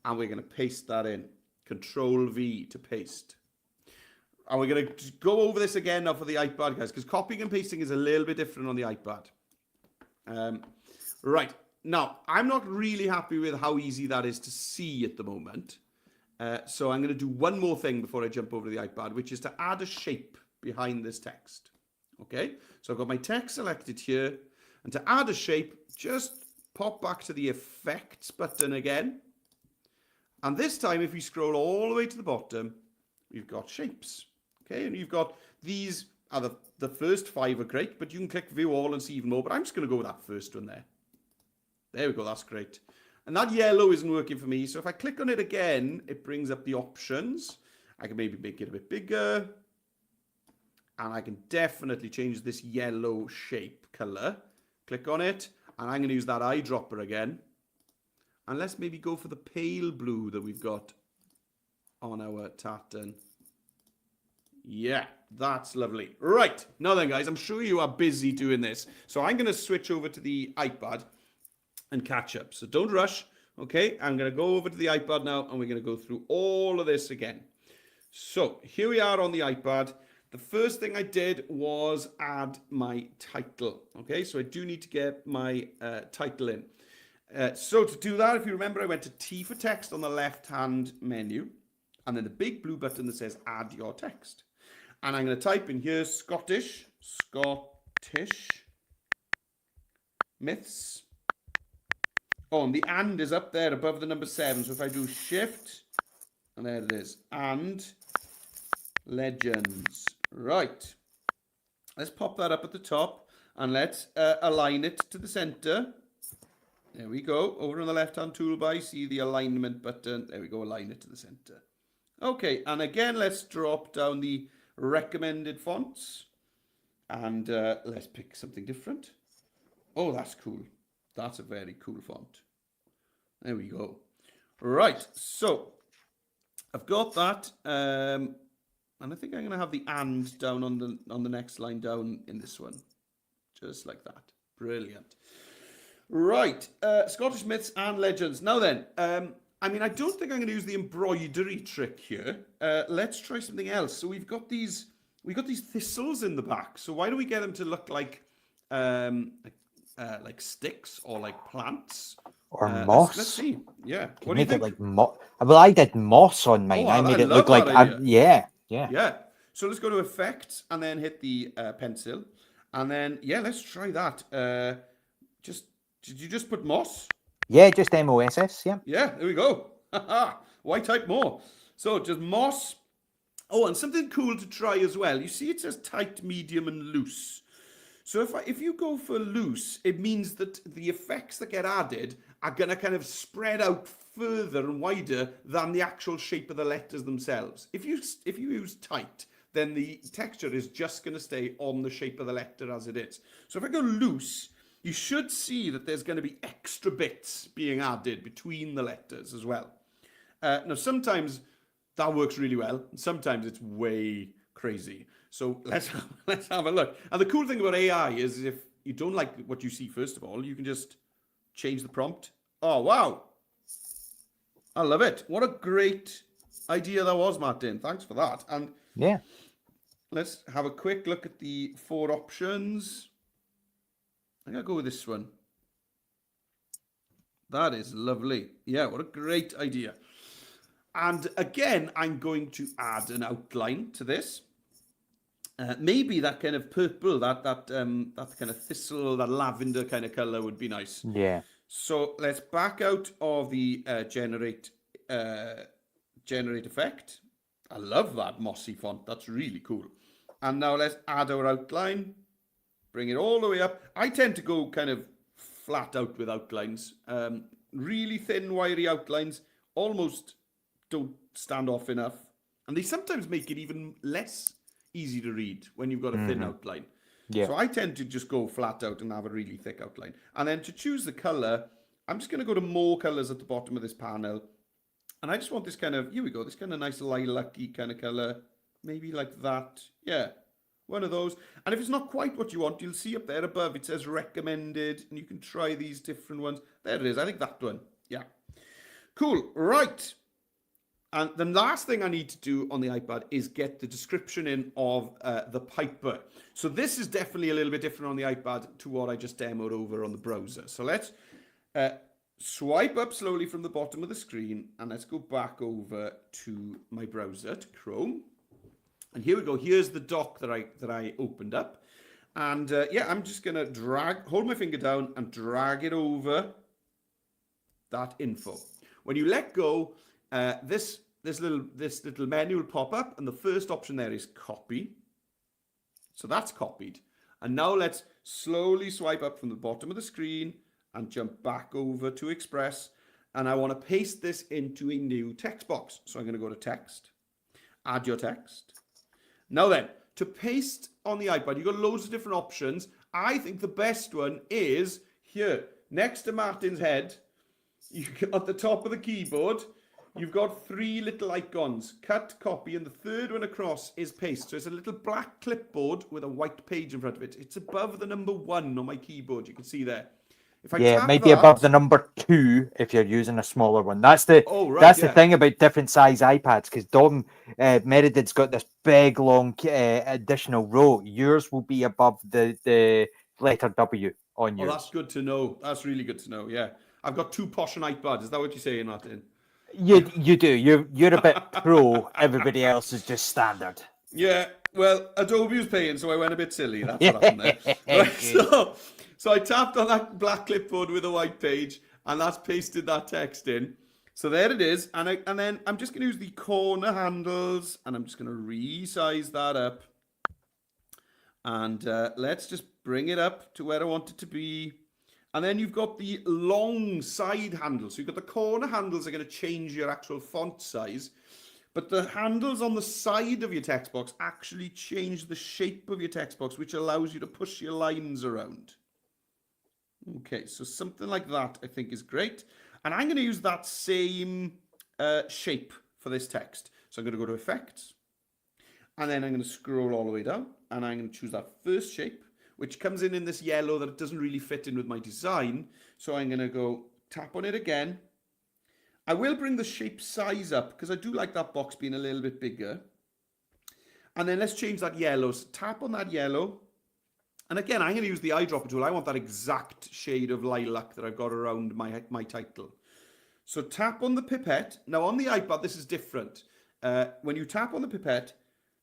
And we're going to paste that in. Control-V to paste. And we're going to go over this again now for the iPad, guys, because copying and pasting is a little bit different on the iPad. Right. Now, I'm not really happy with how easy that is to see at the moment. So I'm going to do one more thing before I jump over to the iPad, which is to add a shape behind this text. Okay? So I've got my text selected here. And to add a shape, just pop back to the Effects button again. And this time, if we scroll all the way to the bottom, we've got shapes. Okay, and you've got these are the first 5 are great, but you can click View All and see even more. But I'm just going to go with that first one there. There we go, that's great. And that yellow isn't working for me. So if I click on it again, it brings up the options. I can maybe make it a bit bigger. And I can definitely change this yellow shape color. Click on it. And I'm going to use that eyedropper again. And let's maybe go for the pale blue that we've got on our tartan. Yeah, that's lovely. Right, now then, guys, I'm sure you are busy doing this. So I'm going to switch over to the iPad and catch up. So don't rush, okay? I'm going to go over to the iPad now, and we're going to go through all of this again. So here we are on the iPad. The first thing I did was add my title, okay? So I do need to get my title in. So to do that, if you remember, I went to T for text on the left-hand menu, and then the big blue button that says add your text. And I'm going to type in here Scottish myths. Oh, and the and is up there above the number 7. So if I do shift, and there it is, and legends. Right. Let's pop that up at the top, and let's align it to the center. There we go. Over on the left-hand toolbar, you see the alignment button. There we go, align it to the center. Okay, and again, let's drop down the recommended fonts, and let's pick something different. Oh, that's cool. That's a very cool font. There we go. Right, so I've got that, and I think I'm going to have the and down on the next line down in this one, just like that. Brilliant. Right, Scottish myths and legends. Now then, I mean, I don't think I'm going to use the embroidery trick here. Let's try something else. So we've got these thistles in the back. So why don't we get them to look like sticks or like plants or moss? Let's see. Yeah. What do you think? Like moss. Well, I did moss on mine. I made it look like yeah. So let's go to effects and then hit the pencil, and then let's try that. Did you just put moss? Yeah, just MOSS, yeah. Yeah, there we go. Why type more? So just moss. Oh, and something cool to try as well. You see it says tight, medium, and loose. So if you go for loose, it means that the effects that get added are going to kind of spread out further and wider than the actual shape of the letters themselves. If you use tight, then the texture is just going to stay on the shape of the letter as it is. So if I go loose, you should see that there's going to be extra bits being added between the letters as well. Now, sometimes that works really well, and sometimes it's way crazy. So let's have a look. And the cool thing about AI is if you don't like what you see, first of all, you can just change the prompt. Oh, wow. I love it. What a great idea that was, Martin. Thanks for that. And yeah, let's have a quick look at the 4 options. I'm going to go with this one. That is lovely. Yeah, what a great idea. And again, I'm going to add an outline to this. Maybe that kind of purple, that kind of thistle, that lavender kind of color would be nice. Yeah. So let's back out of the generate effect. I love that mossy font. That's really cool. And now let's add our outline. Bring it all the way up. I tend to go kind of flat out with outlines. Really thin, wiry outlines almost don't stand off enough. And they sometimes make it even less easy to read when you've got a thin outline. Yeah. So I tend to just go flat out and have a really thick outline. And then to choose the color, I'm just going to go to more colors at the bottom of this panel. And I just want this kind of, here we go, this kind of nice lilac-y kind of color. Maybe like that. Yeah. One of those. And if it's not quite what you want, you'll see up there above, it says recommended, and you can try these different ones. There it is. I think that one. Yeah. Cool. Right. And the last thing I need to do on the iPad is get the description in of the Piper. So this is definitely a little bit different on the iPad to what I just demoed over on the browser. So let's swipe up slowly from the bottom of the screen, and let's go back over to my browser, to Chrome. And here we go. Here's the doc that I opened up. And I'm just going to hold my finger down and drag it over that info. When you let go, this little menu will pop up, and the first option there is copy. So that's copied. And now let's slowly swipe up from the bottom of the screen and jump back over to Express. and I want to paste this into a new text box. So I'm going to go to text, add your text. Now then, to paste on the iPad, you've got loads of different options. I think the best one is here, next to Martin's head, at the top of the keyboard, you've got 3 little icons, cut, copy, and the third one across is paste. So it's a little black clipboard with a white page in front of it. It's above the number 1 on my keyboard, you can see there. If I Yeah, tap it might be that, above the number 2 if you're using a smaller one. That's the the thing about different size iPads, because Dom Meredith's got this big long additional row. Yours will be above the letter W on yours. Oh, that's good to know. That's really good to know. Yeah, I've got 2 posh on iPads. Is that what you're saying, Martin? You do. You're a bit pro. Everybody else is just standard. Yeah. Well, Adobe was paying, so I went a bit silly. That's what happened there. Right, so I tapped on that black clipboard with a white page, and that's pasted that text in. So there it is. And then I'm just going to use the corner handles, and I'm just going to resize that up. And let's just bring it up to where I want it to be. And then you've got the long side handles. So you've got the corner handles are going to change your actual font size. But the handles on the side of your text box actually change the shape of your text box, which allows you to push your lines around. Okay, so something like that I think is great. And I'm going to use that same shape for this text. So I'm going to go to Effects. And then I'm going to scroll all the way down. And I'm going to choose that first shape, which comes in this yellow that it doesn't really fit in with my design. So I'm going to go tap on it again. I will bring the shape size up because I do like that box being a little bit bigger. And then let's change that yellow. So tap on that yellow. And again, I'm going to use the eyedropper tool. I want that exact shade of lilac that I've got around my title. So tap on the pipette. Now on the iPad, this is different. When you tap on the pipette,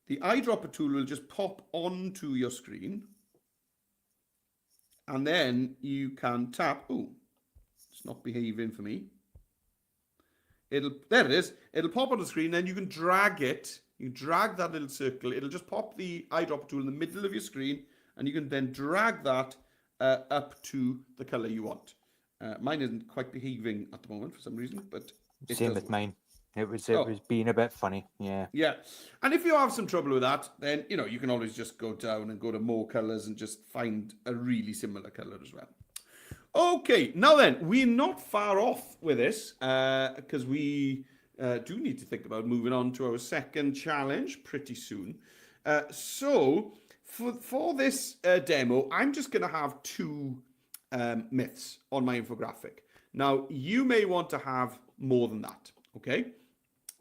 the eyedropper tool will just pop onto your screen. And then you can tap. Oh, it's not behaving for me. There it is. It'll pop on the screen. Then you can drag it. You drag that little circle. It'll just pop the eyedropper tool in the middle of your screen. And you can then drag that up to the color you want. Mine isn't quite behaving at the moment for some reason, but same with mine. It was being a bit funny. Yeah. Yeah. And if you have some trouble with that, then you can always just go down and go to more colors and just find a really similar color as well. Okay, now then, we're not far off with this because we do need to think about moving on to our second challenge pretty soon. So for this demo, I'm just going to have 2 myths on my infographic. Now, you may want to have more than that, okay?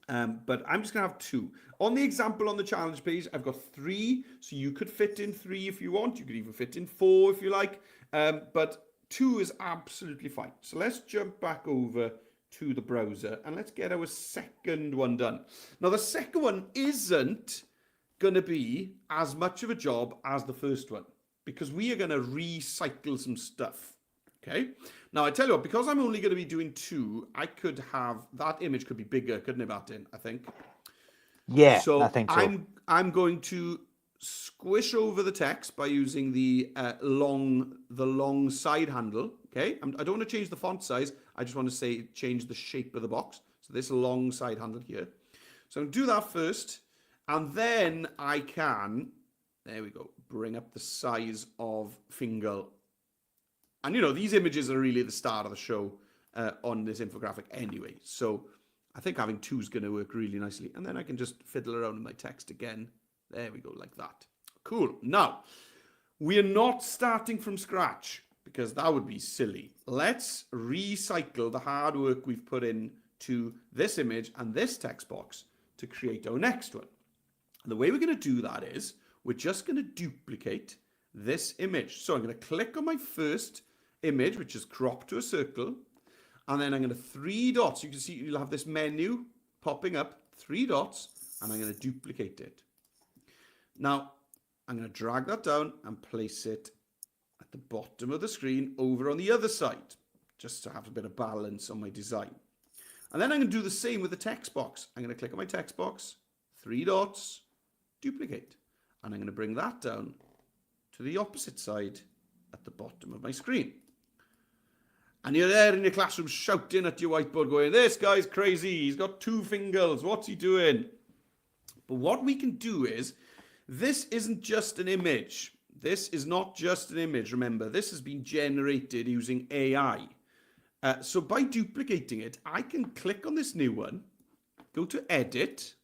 But I'm just going to have 2. On the example on the challenge page, I've got 3, so you could fit in 3 if you want. You could even fit in 4 if you like, but 2 is absolutely fine. So let's jump back over to the browser and let's get our second one done. Now, the second one isn't going to be as much of a job as the first one because we are going to recycle some stuff. Okay. Now, I tell you what, because I'm only going to be doing 2, I could have that image could be bigger, couldn't it, Martin? I think. Yeah, so I think so. I'm going to squish over the text by using the long side handle. Okay, I don't want to change the font size. I just want to change the shape of the box. So this long side handle here. So I'm going to do that first, and then I can, there we go, bring up the size of Fingal. And these images are really the start of the show on this infographic anyway. So I think having 2 is going to work really nicely. And then I can just fiddle around with my text again. There we go, like that. Cool. Now, we are not starting from scratch because that would be silly. Let's recycle the hard work we've put in to this image and this text box to create our next one. And the way we're going to do that is we're just going to duplicate this image. So I'm going to click on my first image, which is cropped to a circle. And then I'm going to 3 dots. You can see you'll have this menu popping up, 3 dots, and I'm going to duplicate it. Now, I'm going to drag that down and place it at the bottom of the screen over on the other side, just to have a bit of balance on my design. And then I'm going to do the same with the text box. I'm going to click on my text box, 3 dots, duplicate. And I'm going to bring that down to the opposite side at the bottom of my screen. And you're there in your classroom shouting at your whiteboard going, this guy's crazy, he's got 2 fingers, what's he doing? But what we can do is, this isn't just an image. This is not just an image. Remember, this has been generated using AI. So by duplicating it, I can click on this new one, go to edit,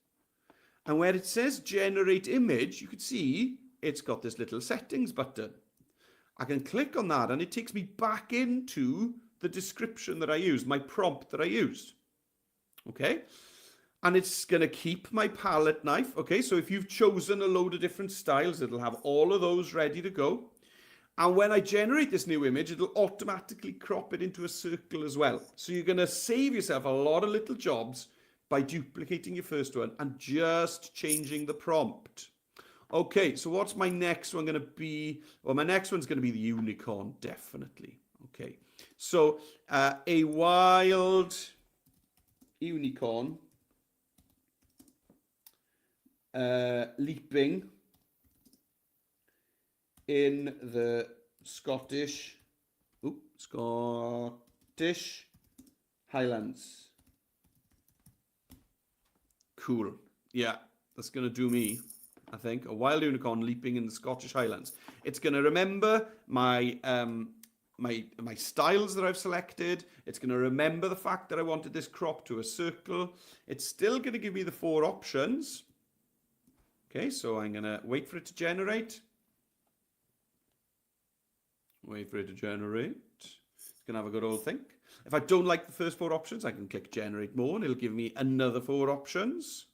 and where it says generate image, you can see it's got this little settings button. I can click on that and it takes me back into the description that I used, my prompt that I used. Okay. And it's going to keep my palette knife. Okay. So if you've chosen a load of different styles, it'll have all of those ready to go. And when I generate this new image, it'll automatically crop it into a circle as well. So you're going to save yourself a lot of little jobs by duplicating your first one and just changing the prompt. Okay, so what's my next one going to be? Well, my next one's going to be the unicorn, definitely. Okay, so a wild unicorn leaping in the Scottish Highlands. Cool. Yeah, that's going to do me, I think. A wild unicorn leaping in the Scottish Highlands. It's going to remember my my styles that I've selected. It's going to remember the fact that I wanted this crop to a circle. It's still going to give me the 4 options. Okay, so I'm going to wait for it to generate. Wait for it to generate. It's going to have a good old think. If I don't like the first 4 options, I can click generate more and it'll give me another 4 options.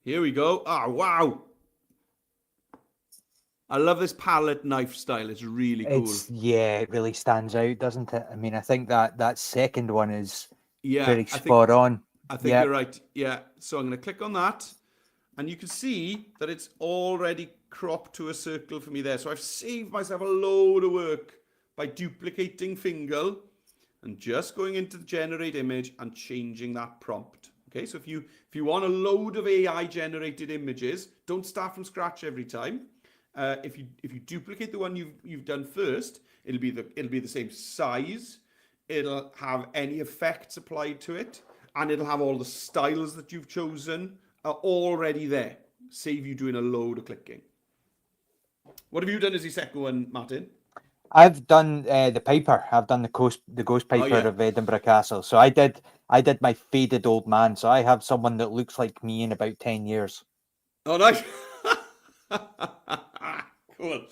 Here we go. Ah, wow. I love this palette knife style. It's really cool. Yeah, it really stands out, doesn't it? I mean, I think that second one is pretty I spot on. I think you're right. Yeah. So I'm going to click on that. And you can see that it's already cropped to a circle for me there. So I've saved myself a load of work by duplicating Fingal and just going into the generate image and changing that prompt. Okay, so if you want a load of AI generated images, don't start from scratch every time. If you duplicate the one you've done first, it'll be the same size. It'll have any effects applied to it, and it'll have all the styles that you've chosen are already there. Save you doing a load of clicking. What have you done as your second one, Martin? I've done the Piper. I've done the Ghost Piper of Edinburgh Castle. So I did my faded old man. So I have someone that looks like me in about 10 years. Oh, nice. Cool.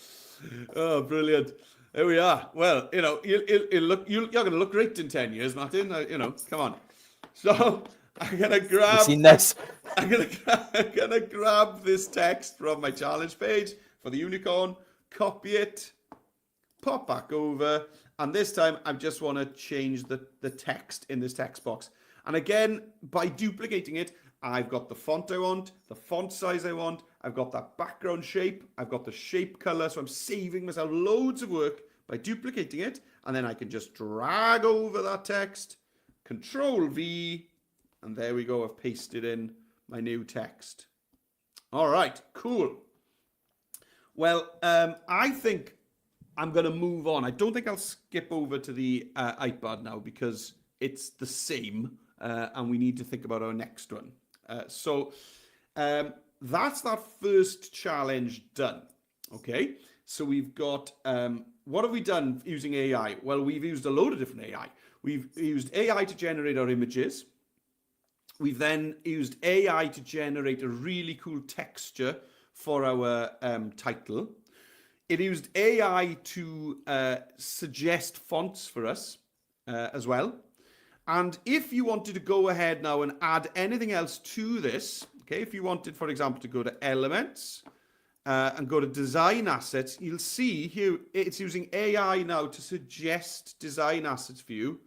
Oh, brilliant. There we are. Well, you're going to look great in 10 years, Martin. Come on. So I'm going to grab... You've seen this? I'm gonna grab this text from my challenge page for the unicorn, copy it, pop back over, and this time I just want to change the text in this text box. And again, by duplicating it, I've got the font I want, the font size I want, I've got that background shape, I've got the shape color, so I'm saving myself loads of work by duplicating it, and then I can just drag over that text, Control V, and there we go, I've pasted in my new text. All right, cool. Well, I think I'm going to move on. I don't think I'll skip over to the iPad now because it's the same and we need to think about our next one. So that's that first challenge done. Okay, so we've got, what have we done using AI? Well, we've used a load of different AI. We've used AI to generate our images. We've then used AI to generate a really cool texture for our title. It used AI to suggest fonts for us as well. And if you wanted to go ahead now and add anything else to this, okay, if you wanted, for example, to go to Elements and go to Design Assets, you'll see here it's using AI now to suggest design assets for you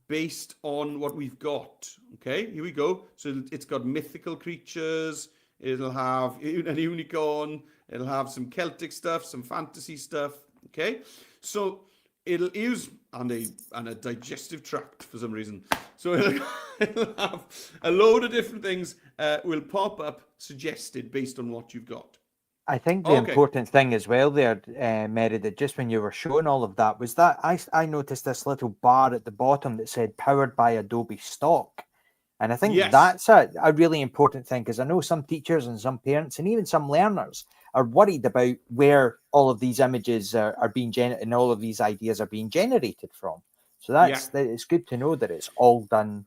based on what we've got. Okay, here we go. So it's got mythical creatures, it'll have a unicorn, it'll have some Celtic stuff, some fantasy stuff. Okay, so it'll use and a digestive tract for some reason. So it'll have a load of different things will pop up suggested based on what you've got. I think the Okay. important thing as well there, Meredith, just when you were showing all of that, was that I noticed this little bar at the bottom that said powered by Adobe Stock. And I think Yes. that's a really important thing, because I know some teachers and some parents and even some learners are worried about where all of these images are being generated and all of these ideas are being generated from. So it's good to know that it's all done.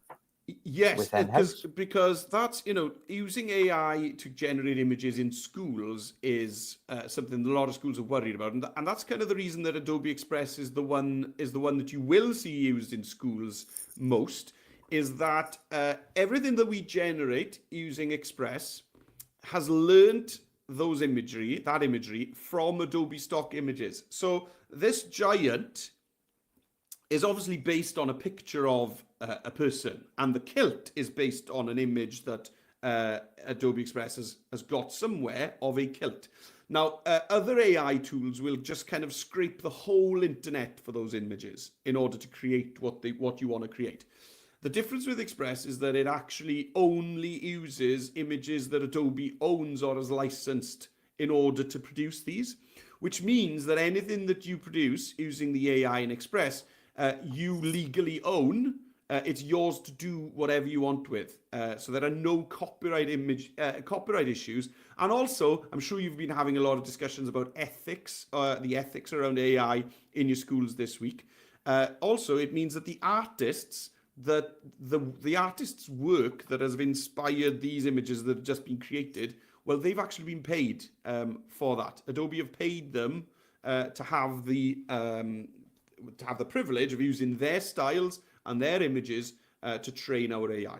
Yes, within because that's, using AI to generate images in schools is something that a lot of schools are worried about, and that's kind of the reason that Adobe Express is the one that you will see used in schools most. Is that everything that we generate using Express has learnt that imagery from Adobe stock images. So this giant is obviously based on a picture of a person, and the kilt is based on an image that Adobe Express has got somewhere of a kilt. Now, other AI tools will just kind of scrape the whole internet for those images in order to create what you want to create. The difference with Express is that it actually only uses images that Adobe owns or has licensed in order to produce these, which means that anything that you produce using the AI in Express, you legally own. It's yours to do whatever you want with. So there are no copyright issues. And also, I'm sure you've been having a lot of discussions about ethics, the ethics around AI in your schools this week. Also, it means that the artists, the artist's work that has inspired these images that have just been created, well, they've actually been paid for that. Adobe have paid them to have the privilege of using their styles and their images to train our AI.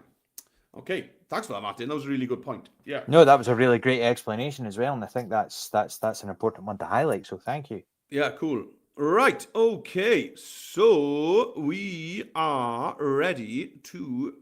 Okay, thanks for that, Martin. That was a really good point. Yeah. No, that was a really great explanation as well, and I think that's an important one to highlight. So thank you. Yeah, cool. Right. Okay. So we are ready to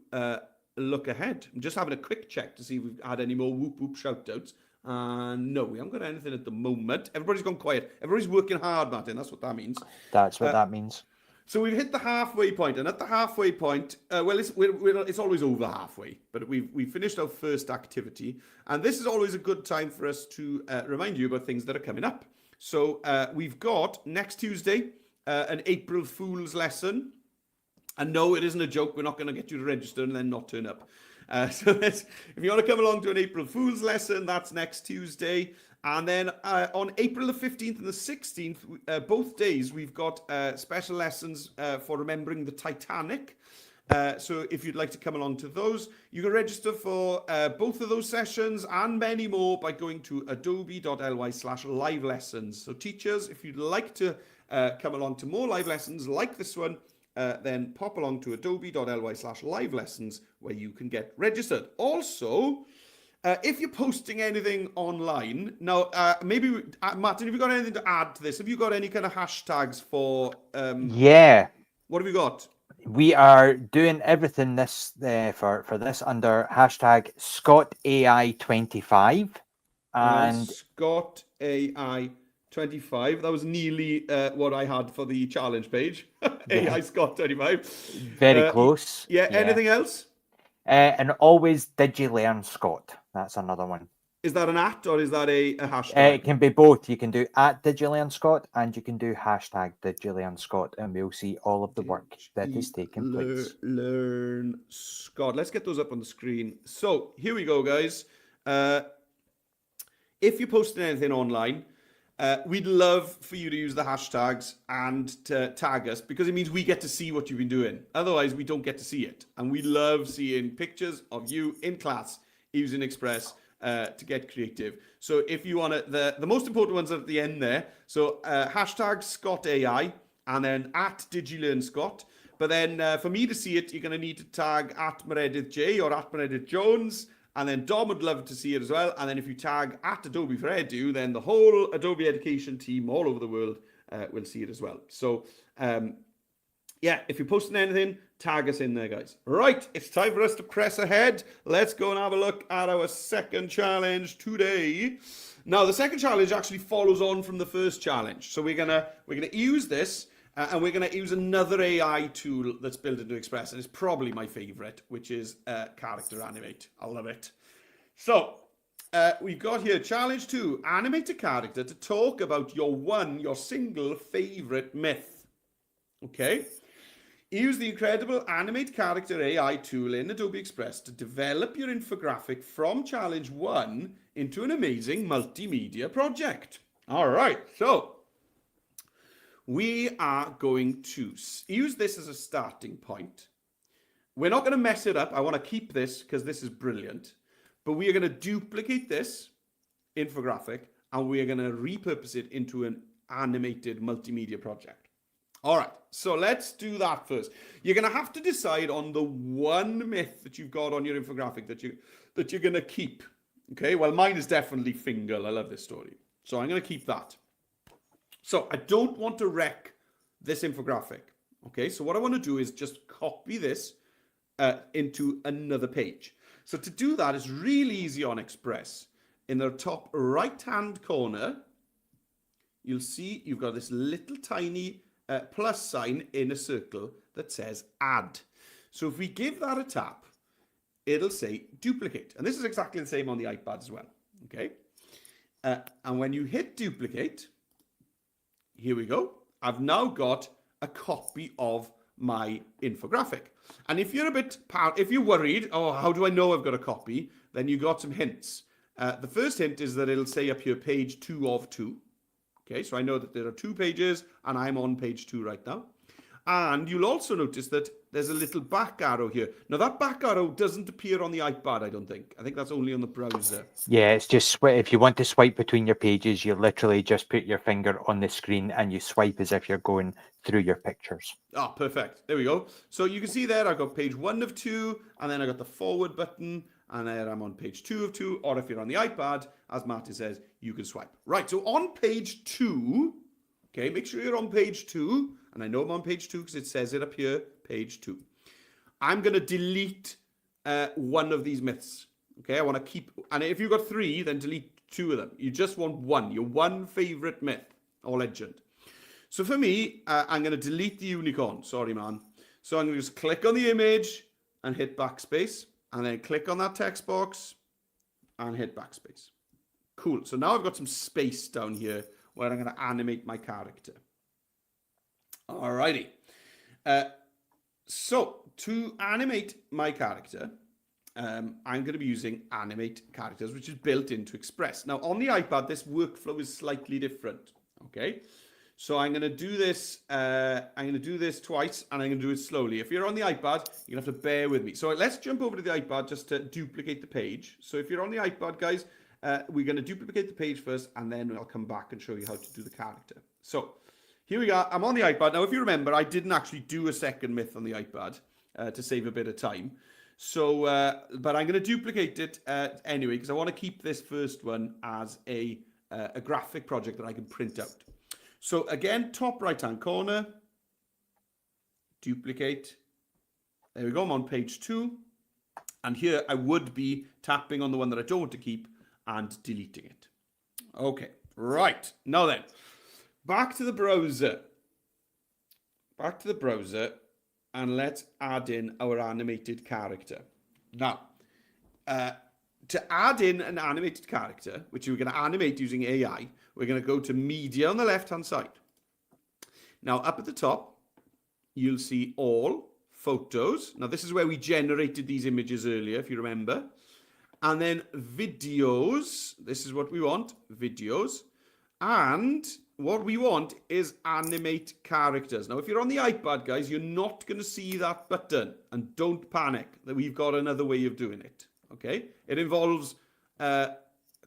look ahead. I'm just having a quick check to see if we've had any more whoop whoop shout outs. No, we haven't got anything at the moment. Everybody's gone quiet. Everybody's working hard, Martin. That's what that means. That's what that means. So we've hit the halfway point, and at the halfway point, it's always over halfway, but we've finished our first activity, and this is always a good time for us to remind you about things that are coming up. So we've got next Tuesday an April Fool's lesson, and no, it isn't a joke. We're not going to get you to register and then not turn up. So if you want to come along to an April Fool's lesson, that's next Tuesday. And then on April the 15th and the 16th, both days, we've got special lessons for remembering the Titanic. So if you'd like to come along to those, you can register for both of those sessions and many more by going to adobe.ly/live lessons. So teachers, if you'd like to come along to more live lessons like this one, then pop along to adobe.ly/live lessons where you can get registered. Also, if you're posting anything online, now maybe, Martin, have you got anything to add to this? Have you got any kind of hashtags for... Yeah. What have you got? We are doing everything this for this under hashtag ScottAI25. And Scott AI 25. That was nearly what I had for the challenge page. AI Scott 25. Very close. Yeah. Anything else? And always DigiLearn Scott. That's another one. Is that an @ or is that a hashtag? It can be both. You can do @DigiLearn Scott and you can do hashtag DigiLearn Scott, and we'll see all of the work that is taking place. Learn Scott. Let's get those up on the screen. So here we go, guys. If you're posting anything online, we'd love for you to use the hashtags and to tag us, because it means we get to see what you've been doing. Otherwise, we don't get to see it. And we love seeing pictures of you in class using Express to get creative. So if you want to, the most important ones are at the end there. So hashtag ScottAI and then @DigiLearnScott. But then for me to see it, you're going to need to tag @MeredithJ or @MeredithJones. And then Dom would love to see it as well. And then if you tag @Adobe for Edu, then the whole Adobe education team all over the world will see it as well. So yeah, if you're posting anything, tag us in there, guys. Right, it's time for us to press ahead. Let's go and have a look at our second challenge today. Now, the second challenge actually follows on from the first challenge. So we're gonna use this, and we're gonna use another AI tool that's built into Express, and it's probably my favorite, which is Character Animate. I love it. So we've got here challenge 2: animate a character to talk about your single favorite myth. Okay. Use the incredible Animate Character AI tool in Adobe Express to develop your infographic from challenge 1 into an amazing multimedia project. All right, so we are going to use this as a starting point. We're not going to mess it up. I want to keep this because this is brilliant. But we are going to duplicate this infographic and we are going to repurpose it into an animated multimedia project. All right, so let's do that first. You're going to have to decide on the one myth that you've got on your infographic that you're going to keep. Okay, well, mine is definitely Fingal. I love this story. So I'm going to keep that. So I don't want to wreck this infographic. Okay, so what I want to do is just copy this into another page. So to do that is really easy on Express. In the top right-hand corner, you'll see you've got this little tiny plus sign in a circle that says add. So if we give that a tap, it'll say duplicate. And this is exactly the same on the iPad as well. Okay. And when you hit duplicate, here we go. I've now got a copy of my infographic. And if you're if you're worried, oh, how do I know I've got a copy? Then you got some hints. The first hint is that it'll say up here, page 2 of 2. Okay, so I know that there are 2 pages and I'm on page 2 right now. And you'll also notice that there's a little back arrow here. Now that back arrow doesn't appear on the iPad, I don't think. I think that's only on the browser. Yeah, it's just if you want to swipe between your pages, you literally just put your finger on the screen and you swipe as if you're going through your pictures. Ah, perfect. There we go. So you can see there I've got page 1 of 2 and then I got the forward button and there I'm on page 2 of 2, or if you're on the iPad, as Martin says, you can swipe. Right, so on page 2, okay, make sure you're on page 2, and I know I'm on page 2 because it says it up here, page 2. I'm going to delete one of these myths, okay? I want to keep, and if you've got 3, then delete 2 of them. You just want 1, your one favorite myth or legend. So for me, I'm going to delete the unicorn. Sorry, man. So I'm going to just click on the image and hit backspace. And then click on that text box and hit backspace. Cool. So now I've got some space down here where I'm going to animate my character. Alrighty. So to animate my character, I'm going to be using Animate Characters, which is built into Express. Now on the iPad, this workflow is slightly different. Okay. So I'm going to do this. I'm going to do this twice, and I'm going to do it slowly. If you're on the iPad, you're going to have to bear with me. So let's jump over to the iPad just to duplicate the page. So if you're on the iPad, guys, we're going to duplicate the page first, and then I'll come back and show you how to do the character. So here we are. I'm on the iPad. Now, if you remember, I didn't actually do a second myth on the iPad to save a bit of time. So, but I'm going to duplicate it anyway, because I want to keep this first one as a graphic project that I can print out. So again, top right-hand corner, duplicate. There we go, I'm on page 2. And here I would be tapping on the one that I don't want to keep and deleting it. Okay, right. Now then, back to the browser. Back to the browser, and let's add in our animated character. Now, to add in an animated character, which we're going to animate using AI, we're going to go to Media on the left-hand side. Now, up at the top, you'll see All, Photos. Now, this is where we generated these images earlier, if you remember. And then Videos. This is what we want, Videos. And what we want is Animate Characters. Now, if you're on the iPad, guys, you're not going to see that button. And don't panic that we've got another way of doing it. Okay? It involves a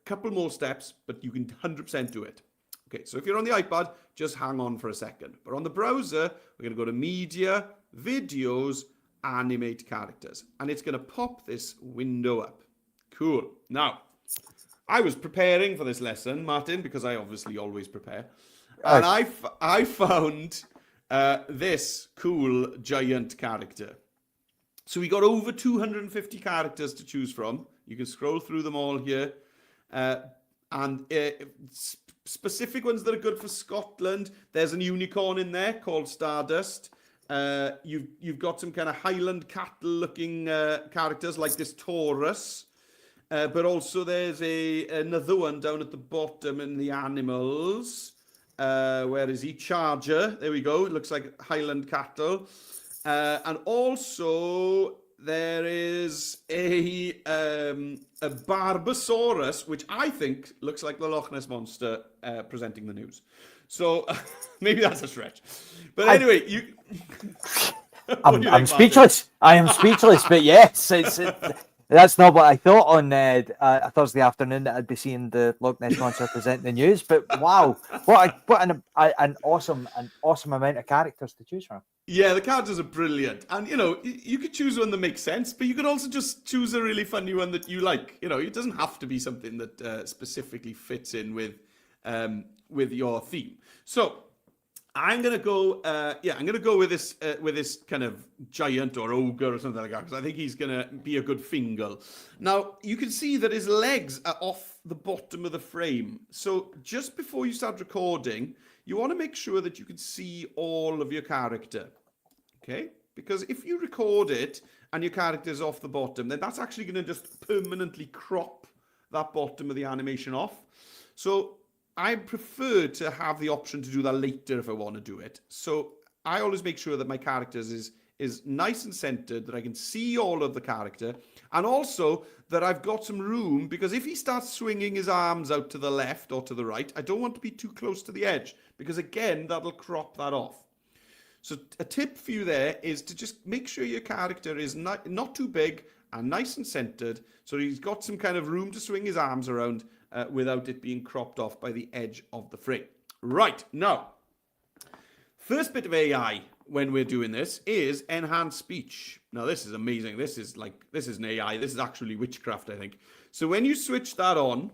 couple more steps, but you can 100% do it. Okay, so if you're on the iPad, just hang on for a second. But on the browser, we're going to go to Media, Videos, Animate Characters. And it's going to pop this window up. Cool. Now, I was preparing for this lesson, Martin, because I obviously always prepare. And I found this cool giant character. So we got over 250 characters to choose from. You can scroll through them all here. And specific ones that are good for Scotland. There's an unicorn in there called Stardust. You've got some kind of Highland cattle looking characters like this Taurus. but also there's another one down at the bottom in the animals. Where is he? Charger. There we go. It looks like Highland cattle. And also there is a Barbosaurus, which I think looks like the Loch Ness Monster presenting the news. So maybe that's a stretch. But anyway, you... I'm speechless. I am speechless, but yes, that's not what I thought on a Thursday afternoon that I'd be seeing the Loch Ness Monster present the news. But wow, what an awesome amount of characters to choose from. Yeah, the characters are brilliant, and you could choose one that makes sense, but you could also just choose a really funny one that you like. It doesn't have to be something that specifically fits in with your theme. So I'm gonna go. I'm gonna go with this kind of giant or ogre or something like that, because I think he's gonna be a good Fingal. Now you can see that his legs are off the bottom of the frame. So just before you start recording, you want to make sure that you can see all of your character. Okay, because if you record it and your character's off the bottom, then that's actually going to just permanently crop that bottom of the animation off. So I prefer to have the option to do that later if I want to do it. So I always make sure that my characters is nice and centered, that I can see all of the character, and also that I've got some room, because if he starts swinging his arms out to the left or to the right, I don't want to be too close to the edge, because again, that'll crop that off. So a tip for you there is to just make sure your character is not too big and nice and centered, so he's got some kind of room to swing his arms around without it being cropped off by the edge of the frame. Right, now, first bit of AI when we're doing this is enhanced speech. Now, this is amazing. This is an AI. This is actually witchcraft, I think. So when you switch that on,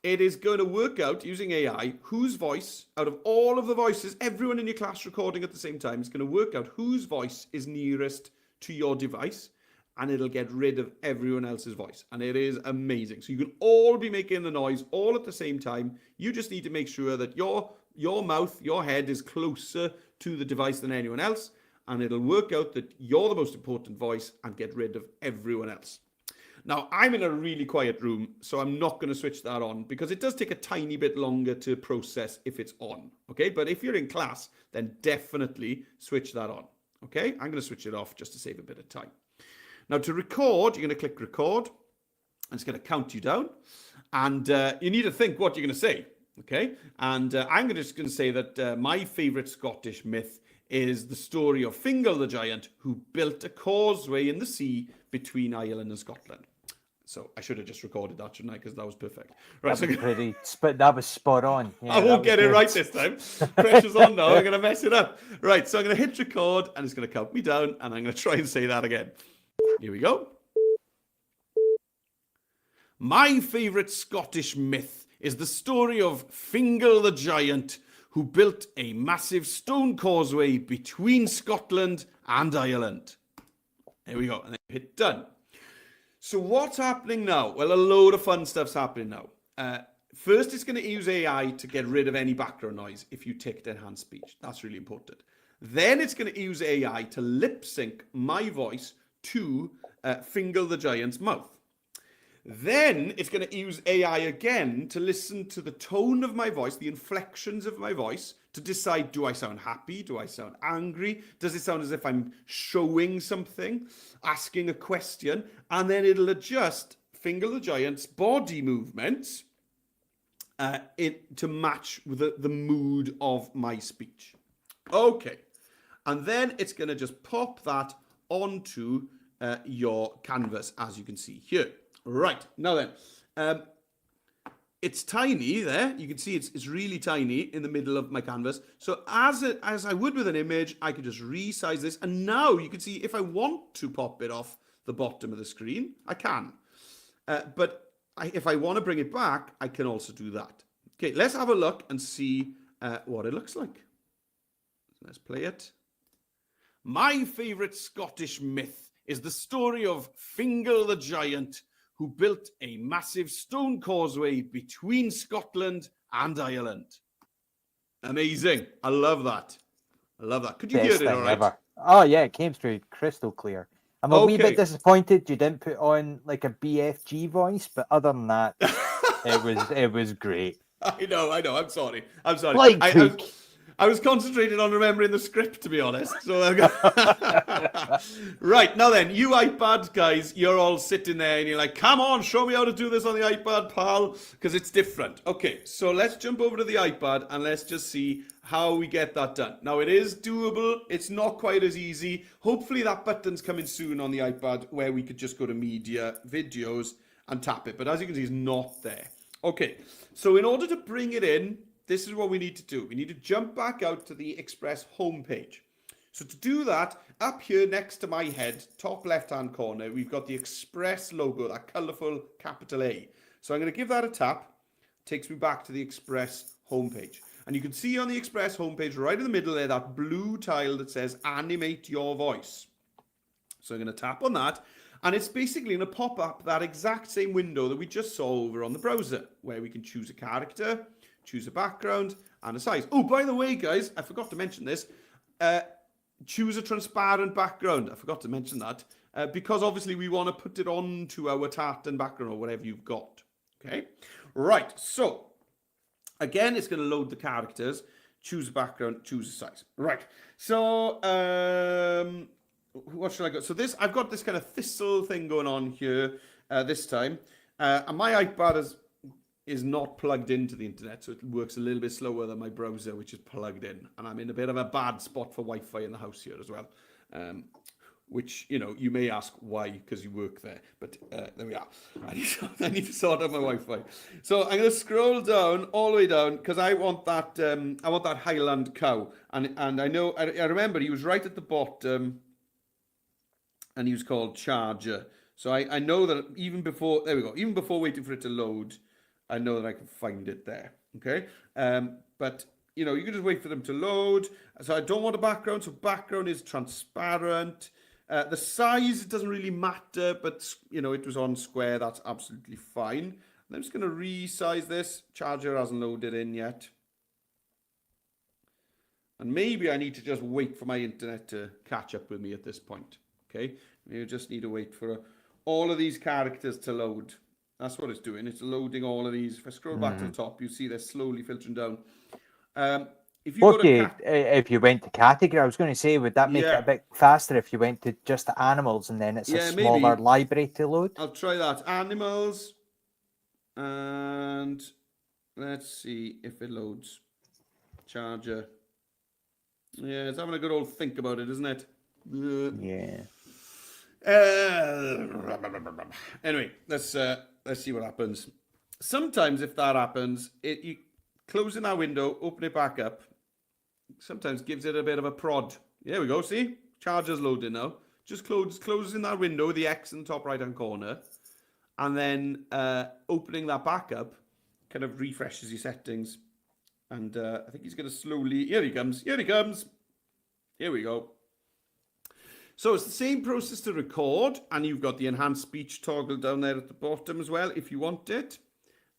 it is going to work out using AI whose voice, out of all of the voices, everyone in your class recording at the same time, is going to work out whose voice is nearest to your device, and it'll get rid of everyone else's voice. And it is amazing. So you can all be making the noise all at the same time. You just need to make sure that your mouth, your head is closer to the device than anyone else, and it'll work out that you're the most important voice and get rid of everyone else. Now, I'm in a really quiet room, so I'm not going to switch that on, because it does take a tiny bit longer to process if it's on, okay? But if you're in class, then definitely switch that on, okay? I'm going to switch it off just to save a bit of time. Now, to record, you're going to click record, and it's going to count you down, and you need to think what you're going to say, okay? And I'm just going to say that my favourite Scottish myth is the story of Fingal the Giant, who built a causeway in the sea between Ireland and Scotland. So I should have just recorded that, shouldn't I? Because that was perfect. Right, that was spot on. Yeah, I won't get it right this time. Pressure's on now. I'm going to mess it up. Right, so I'm going to hit record, and it's going to count me down, and I'm going to try and say that again. Here we go. My favourite Scottish myth is the story of Fingal the Giant, who built a massive stone causeway between Scotland and Ireland. There we go, and then hit done. So what's happening now? Well, a load of fun stuff's happening now. First, it's going to use AI to get rid of any background noise if you ticked enhanced speech. That's really important. Then it's going to use AI to lip sync my voice to Fingal the Giant's mouth. Then it's going to use AI again to listen to the tone of my voice, the inflections of my voice, to decide, do I sound happy? Do I sound angry? Does it sound as if I'm showing something, asking a question? And then it'll adjust Fingal the Giant's body movements to match with the mood of my speech. Okay. And then it's going to just pop that onto your canvas, as you can see here. Right, now then, it's tiny there. You can see it's really tiny in the middle of my canvas. So as I would with an image, I could just resize this. And now you can see if I want to pop it off the bottom of the screen, I can. But if I want to bring it back, I can also do that. Okay, let's have a look and see what it looks like. Let's play it. My favourite Scottish myth is the story of Fingal the Giant, who built a massive stone causeway between Scotland and Ireland. Amazing. I love that. I love that. Could you hear it all right? Ever. Oh, yeah, it came through crystal clear. I'm a wee Okay. bit disappointed you didn't put on like a BFG voice, but other than that, it was great. I know. I'm sorry. Like Cook. I was concentrating on remembering the script, to be honest. So, right, now then, you iPad guys, you're all sitting there and you're like, come on, show me how to do this on the iPad, pal, because it's different. Okay, so let's jump over to the iPad and let's just see how we get that done. Now, it is doable. It's not quite as easy. Hopefully that button's coming soon on the iPad where we could just go to media, videos, and tap it. But as you can see, it's not there. Okay, so in order to bring it in, this is what we need to do. We need to jump back out to the Express homepage. So to do that, up here next to my head, top left-hand corner, we've got the Express logo, that colourful capital A. So I'm going to give that a tap. Takes me back to the Express homepage. And you can see on the Express homepage, right in the middle there, that blue tile that says Animate Your Voice. So I'm going to tap on that. And it's basically going to pop up that exact same window that we just saw over on the browser, where we can choose a character, choose a background, and a size. Oh, by the way, guys, I forgot to mention this. Choose a transparent background. I forgot to mention that. Because obviously we want to put it onto our tartan background or whatever you've got. Okay? Right, so, again, it's going to load the characters. Choose a background, choose a size. Right, so, what should I go? So I've got this kind of thistle thing going on here this time. And my iPad is not plugged into the internet, so it works a little bit slower than my browser, which is plugged in. And I'm in a bit of a bad spot for Wi-Fi in the house here as well. Which, you know, you may ask why, because you work there. But there we are. I need to sort out my Wi-Fi. So I'm going to scroll down, all the way down, because I want that Highland cow. And I remember he was right at the bottom, and he was called Charger. So I know that even before, there we go, even before waiting for it to load, I know that I can find it there, okay? But, you know, you can just wait for them to load. So I don't want a background, so background is transparent. The size, it doesn't really matter, but, you know, it was on square, that's absolutely fine. And I'm just going to resize this. Charger hasn't loaded in yet. And maybe I need to just wait for my internet to catch up with me at this point, okay? You just need to wait for all of these characters to load. That's what it's doing. It's loading all of these. If I scroll back to the top, you see they're slowly filtering down. If you if you went to category, I was going to say, would that make it a bit faster if you went to just the animals and then it's a smaller library to load? I'll try that. Animals. And let's see if it loads. Charger. Yeah, it's having a good old think about it, isn't it? Yeah. Anyway, let's see what happens. Sometimes if that happens, you closing that window, open it back up, sometimes gives it a bit of a prod. There we go, see? Charger's loading now. Just closing that window, the X in the top right hand corner, and then opening that back up kind of refreshes your settings. And I think he's going to slowly, here he comes, here we go. So it's the same process to record, and you've got the enhanced speech toggle down there at the bottom as well, if you want it.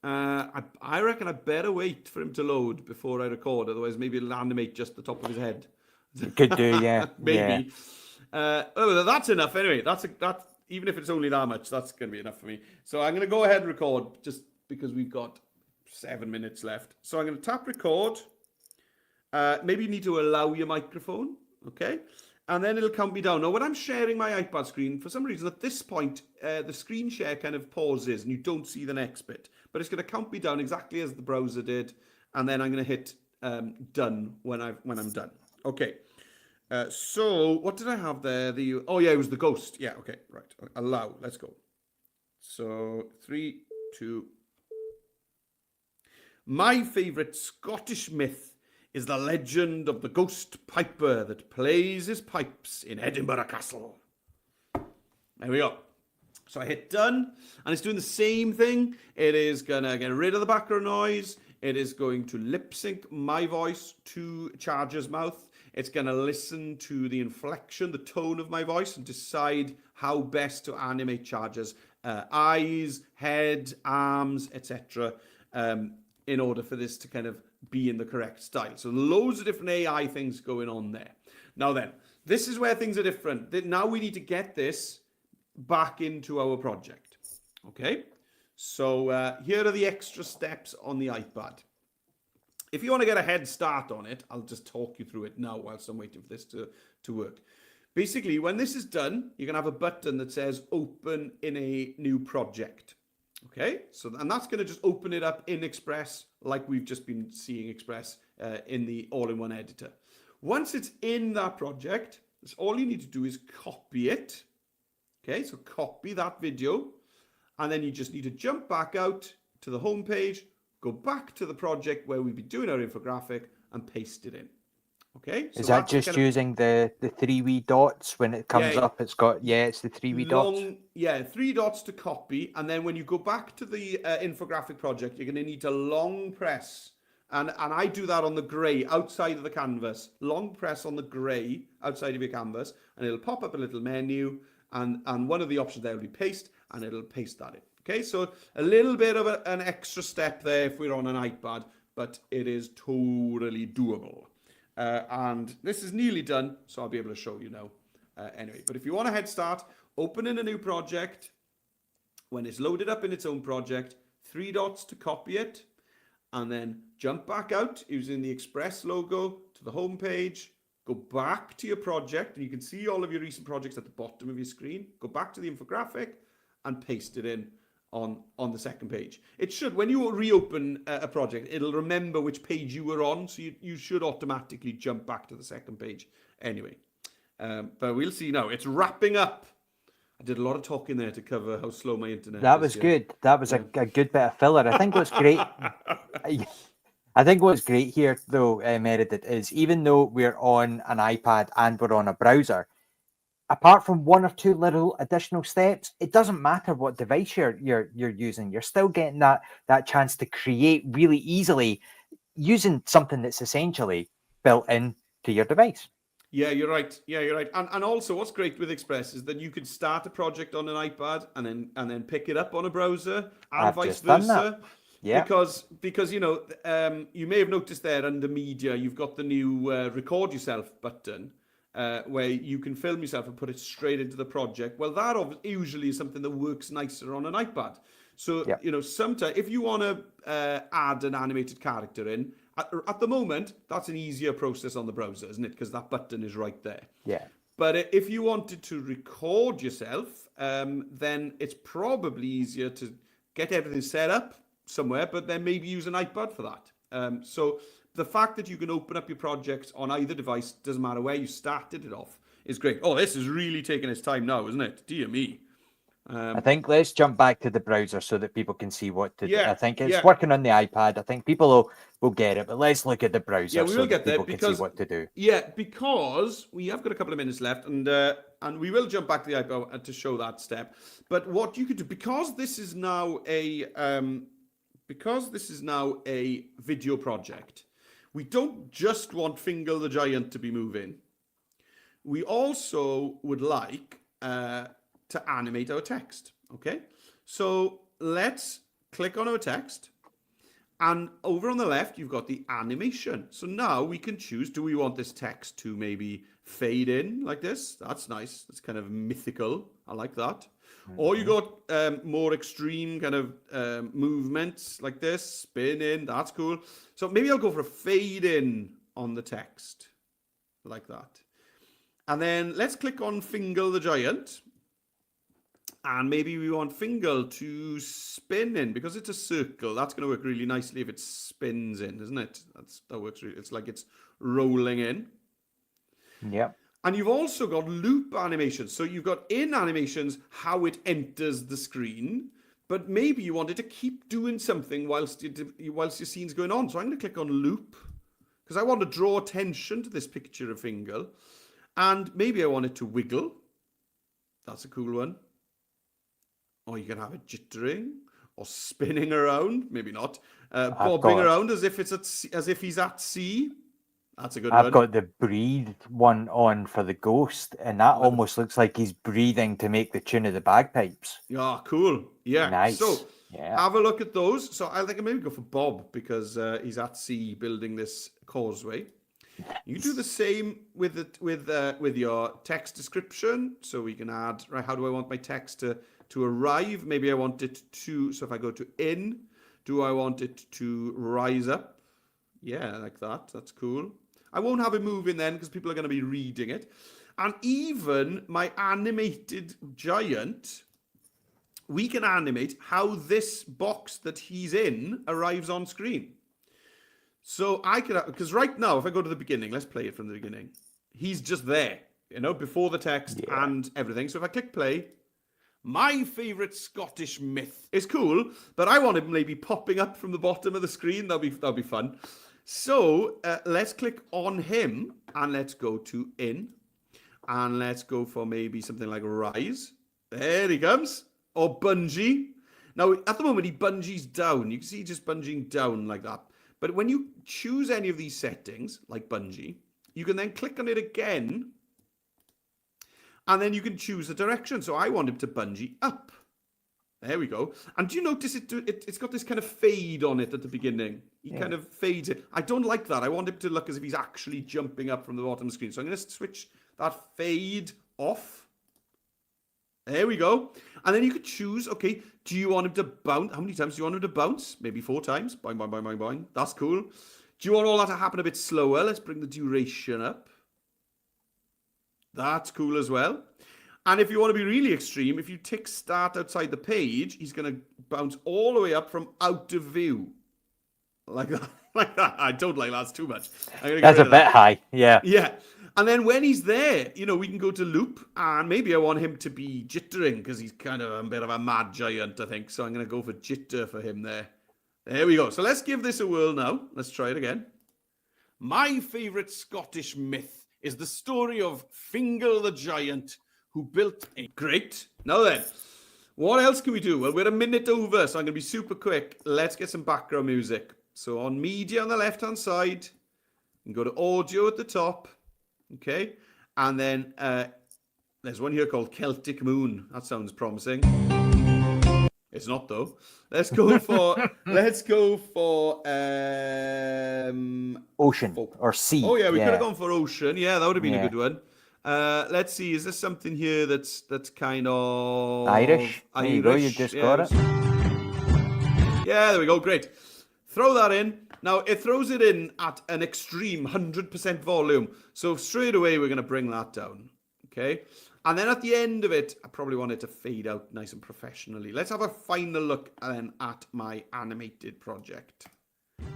I reckon I better wait for him to load before I record, otherwise maybe it'll animate just the top of his head. Could do, yeah. Maybe. Yeah. That's enough anyway. That's even if it's only that much, that's going to be enough for me. So I'm going to go ahead and record, just because we've got 7 minutes left. So I'm going to tap record. Maybe you need to allow your microphone, okay? And then it'll count me down. Now, when I'm sharing my iPad screen, for some reason at this point, the screen share kind of pauses and you don't see the next bit. But it's going to count me down exactly as the browser did. And then I'm going to hit done when I'm done. Okay. So what did I have there? Oh, yeah, it was the ghost. Yeah, okay, right. Allow. Let's go. So 3, 2. My favourite Scottish myth is the legend of the ghost piper that plays his pipes in Edinburgh Castle. There we go. So I hit done, and it's doing the same thing. It is going to get rid of the background noise. It is going to lip sync my voice to Charger's mouth. It's going to listen to the inflection, the tone of my voice, and decide how best to animate Charger's eyes, head, arms, etc. In order for this to kind of be in the correct style. So loads of different AI things going on there. Now then, This is where things are different. Now we need to get this back into our project. Okay, so here are the extra steps on the iPad. If you want to get a head start on it, I'll just talk you through it now whilst I'm waiting for this to work. Basically, when this is done, you're going to have a button that says open in a new project. Okay, and that's going to just open it up in Express like we've just been seeing Express in the all-in-one editor. Once it's in that project, all you need to do is copy it. Okay, so copy that video, and then you just need to jump back out to the home page, go back to the project where we've been doing our infographic, and paste it in. Okay, so is that just using the 3 wee dots when it comes up? It's got, it's the 3 wee dots. Yeah, 3 dots to copy, and then when you go back to the infographic project, you're going to need to long press, and I do that on the grey outside of the canvas. Long press on the grey outside of your canvas, and it'll pop up a little menu, and one of the options there will be paste, and it'll paste that in. Okay, so a little bit of an extra step there if we're on an iPad, but it is totally doable. And this is nearly done, so I'll be able to show you now. Anyway, but if you want a head start, open in a new project. When it's loaded up in its own project, 3 dots to copy it, and then jump back out using the Express logo to the home page. Go back to your project, and you can see all of your recent projects at the bottom of your screen. Go back to the infographic and paste it in on the second page. It should, when you reopen a project, it'll remember which page you were on, so you should automatically jump back to the second page anyway. But we'll see now. It's wrapping up. I did a lot of talking there to cover how slow my internet is. That was good. That was a good bit of filler. I think what's great... I think what's great here, though, Meredith, is even though we're on an iPad and we're on a browser, apart from 1 or 2 little additional steps, it doesn't matter what device you're using. You're still getting that chance to create really easily using something that's essentially built in to your device. Yeah, you're right. Yeah, you're right. And also, what's great with Express is that you could start a project on an iPad and then pick it up on a browser, and vice versa. Yeah, because you know, you may have noticed there under media, you've got the new record yourself button, where you can film yourself and put it straight into the project. Well, that usually is something that works nicer on an iPad. So, you know, sometimes if you want to add an animated character in, at the moment, that's an easier process on the browser, isn't it? Because that button is right there. Yeah. But if you wanted to record yourself, then it's probably easier to get everything set up somewhere, but then maybe use an iPad for that. So the fact that you can open up your projects on either device, doesn't matter where you started it off, is great. Oh, this is really taking its time now, isn't it? Dear me. I think let's jump back to the browser so that people can see what to do. I think it's working on the iPad. I think people will get it, but let's look at the browser. Yeah, we will get there people can see what to do. Yeah, because we have got a couple of minutes left, and we will jump back to the iPad to show that step. But what you could do, because this is now a video project, we don't just want Fingal the Giant to be moving. We also would like to animate our text. Okay, so let's click on our text, and over on the left you've got the animation. So now we can choose, do we want this text to maybe fade in like this? That's nice. That's kind of mythical. I like that. Or you got more extreme kind of movements like this, spin in. That's cool. So maybe I'll go for a fade in on the text like that. And then let's click on Fingal the Giant. And maybe we want Fingal to spin in, because it's a circle. That's going to work really nicely if it spins in, isn't it? That works really. It's like it's rolling in. Yep. And you've also got loop animations. So you've got in animations how it enters the screen, but maybe you want it to keep doing something whilst your scene's going on. So I'm going to click on loop, because I want to draw attention to this picture of Fingal. And maybe I want it to wiggle. That's a cool one. Or you can have it jittering or spinning around. Maybe not. Bobbing around as if he's at sea. That's a good one. I've got the breathe one on for the ghost, and that almost looks like he's breathing to make the tune of the bagpipes. Yeah, cool. Yeah. Nice. So have a look at those. So I think I maybe go for Bob, because he's at sea building this causeway. You do the same with your text description. So we can add, right, how do I want my text to arrive? Maybe I want it to, so if I go to in, do I want it to rise up? Yeah, like that. That's cool. I won't have it moving then because people are going to be reading it. And even my animated giant, we can animate how this box that he's in arrives on screen. So I could, because right now, if I go to the beginning, let's play it from the beginning. He's just there, before the text and everything. So if I click play, my favorite Scottish myth is cool, but I want him maybe popping up from the bottom of the screen. That'll be fun. So let's click on him and let's go to in, and let's go for maybe something like rise. There he comes, or bungee. Now at the moment he bungees down. You can see just bungeeing down like that. But when you choose any of these settings, like bungee, you can then click on it again, and then you can choose the direction. So I want him to bungee up. There we go. And do you notice it's got this kind of fade on it at the beginning? He kind of fades it. I don't like that. I want him to look as if he's actually jumping up from the bottom of the screen. So I'm going to switch that fade off. There we go. And then you could choose, okay, do you want him to bounce? How many times do you want him to bounce? Maybe 4 times. Boing, boing, boing, boing, boing. That's cool. Do you want all that to happen a bit slower? Let's bring the duration up. That's cool as well. And if you want to be really extreme, if you tick start outside the page, he's going to bounce all the way up from out of view. Like that. Like that. I don't like that's too much. That's a bit high. Yeah. Yeah. And then when he's there, we can go to loop, and maybe I want him to be jittering because he's kind of a bit of a mad giant, I think. So I'm going to go for jitter for him there. There we go. So let's give this a whirl now. Let's try it again. My favorite Scottish myth is the story of Fingal the giant who built a great. Now then, what else can we do? Well, we're a minute over, so I'm going to be super quick. Let's get some background music. So on media on the left-hand side, you can go to audio at the top. Okay, and then there's one here called Celtic Moon. That sounds promising. It's not though. Let's go for ocean or sea. Oh yeah, we could have gone for ocean. Yeah, that would have been a good one. Let's see. Is there something here that's kind of Irish? There you go. You just got it. Yeah, there we go. Great. Throw that in. Now, it throws it in at an extreme 100% volume. So straight away, we're going to bring that down. Okay? And then at the end of it, I probably want it to fade out nice and professionally. Let's have a final look then at my animated project.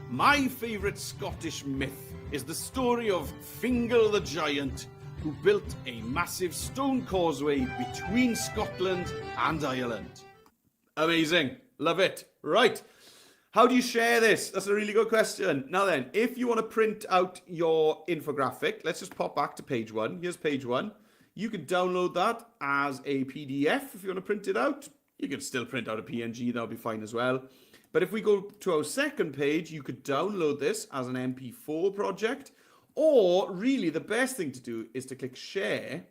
My favourite Scottish myth is the story of Fingal the giant, who built a massive stone causeway between Scotland and Ireland. Amazing. Love it. Right. How do you share this? That's a really good question. Now then, if you want to print out your infographic, let's just pop back to page 1. Here's page 1. You can download that as a PDF if you want to print it out. You can still print out a PNG, that'll be fine as well. But if we go to our second page, you could download this as an MP4 project. Or really the best thing to do is to click share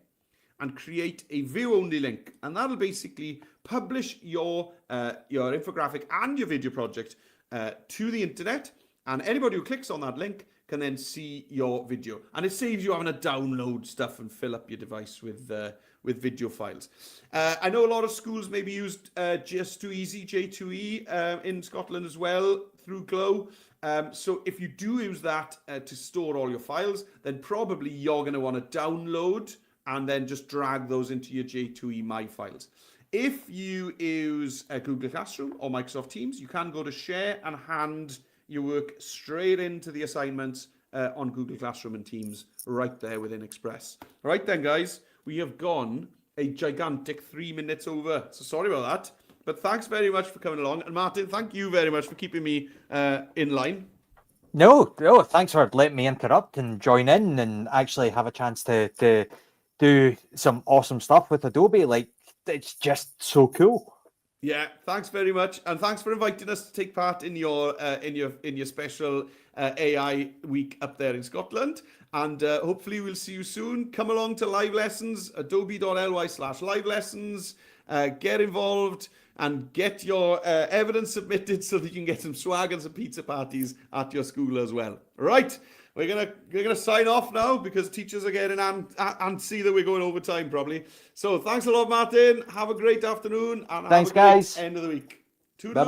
and create a view-only link. And that'll basically publish your infographic and your video project to the internet, and anybody who clicks on that link can then see your video, and it saves you having to download stuff and fill up your device with video files. I know a lot of schools maybe used Just2Easy, J2E in Scotland as well through Glow. So if you do use that to store all your files, then probably you're going to want to download and then just drag those into your J2E My files. If you use Google Classroom or Microsoft Teams, you can go to share and hand your work straight into the assignments on Google Classroom and Teams right there within Express. Right then, guys, we have gone a gigantic 3 minutes over. So sorry about that. But thanks very much for coming along. And Martin, thank you very much for keeping me in line. No, thanks for letting me interrupt and join in and actually have a chance to do some awesome stuff with Adobe. Like, it's just so cool. Yeah, thanks very much, and thanks for inviting us to take part in your special AI week up there in Scotland. And hopefully we'll see you soon. Come along to live lessons, adobe.ly/live lessons. Get involved and get your evidence submitted so that you can get some swag and some pizza parties at your school as well. Right. we're gonna sign off now because teachers are getting and see that we're going over time probably. So thanks a lot, Martin. Have a great afternoon and Thanks, have a great guys. end of the week. Bye-bye.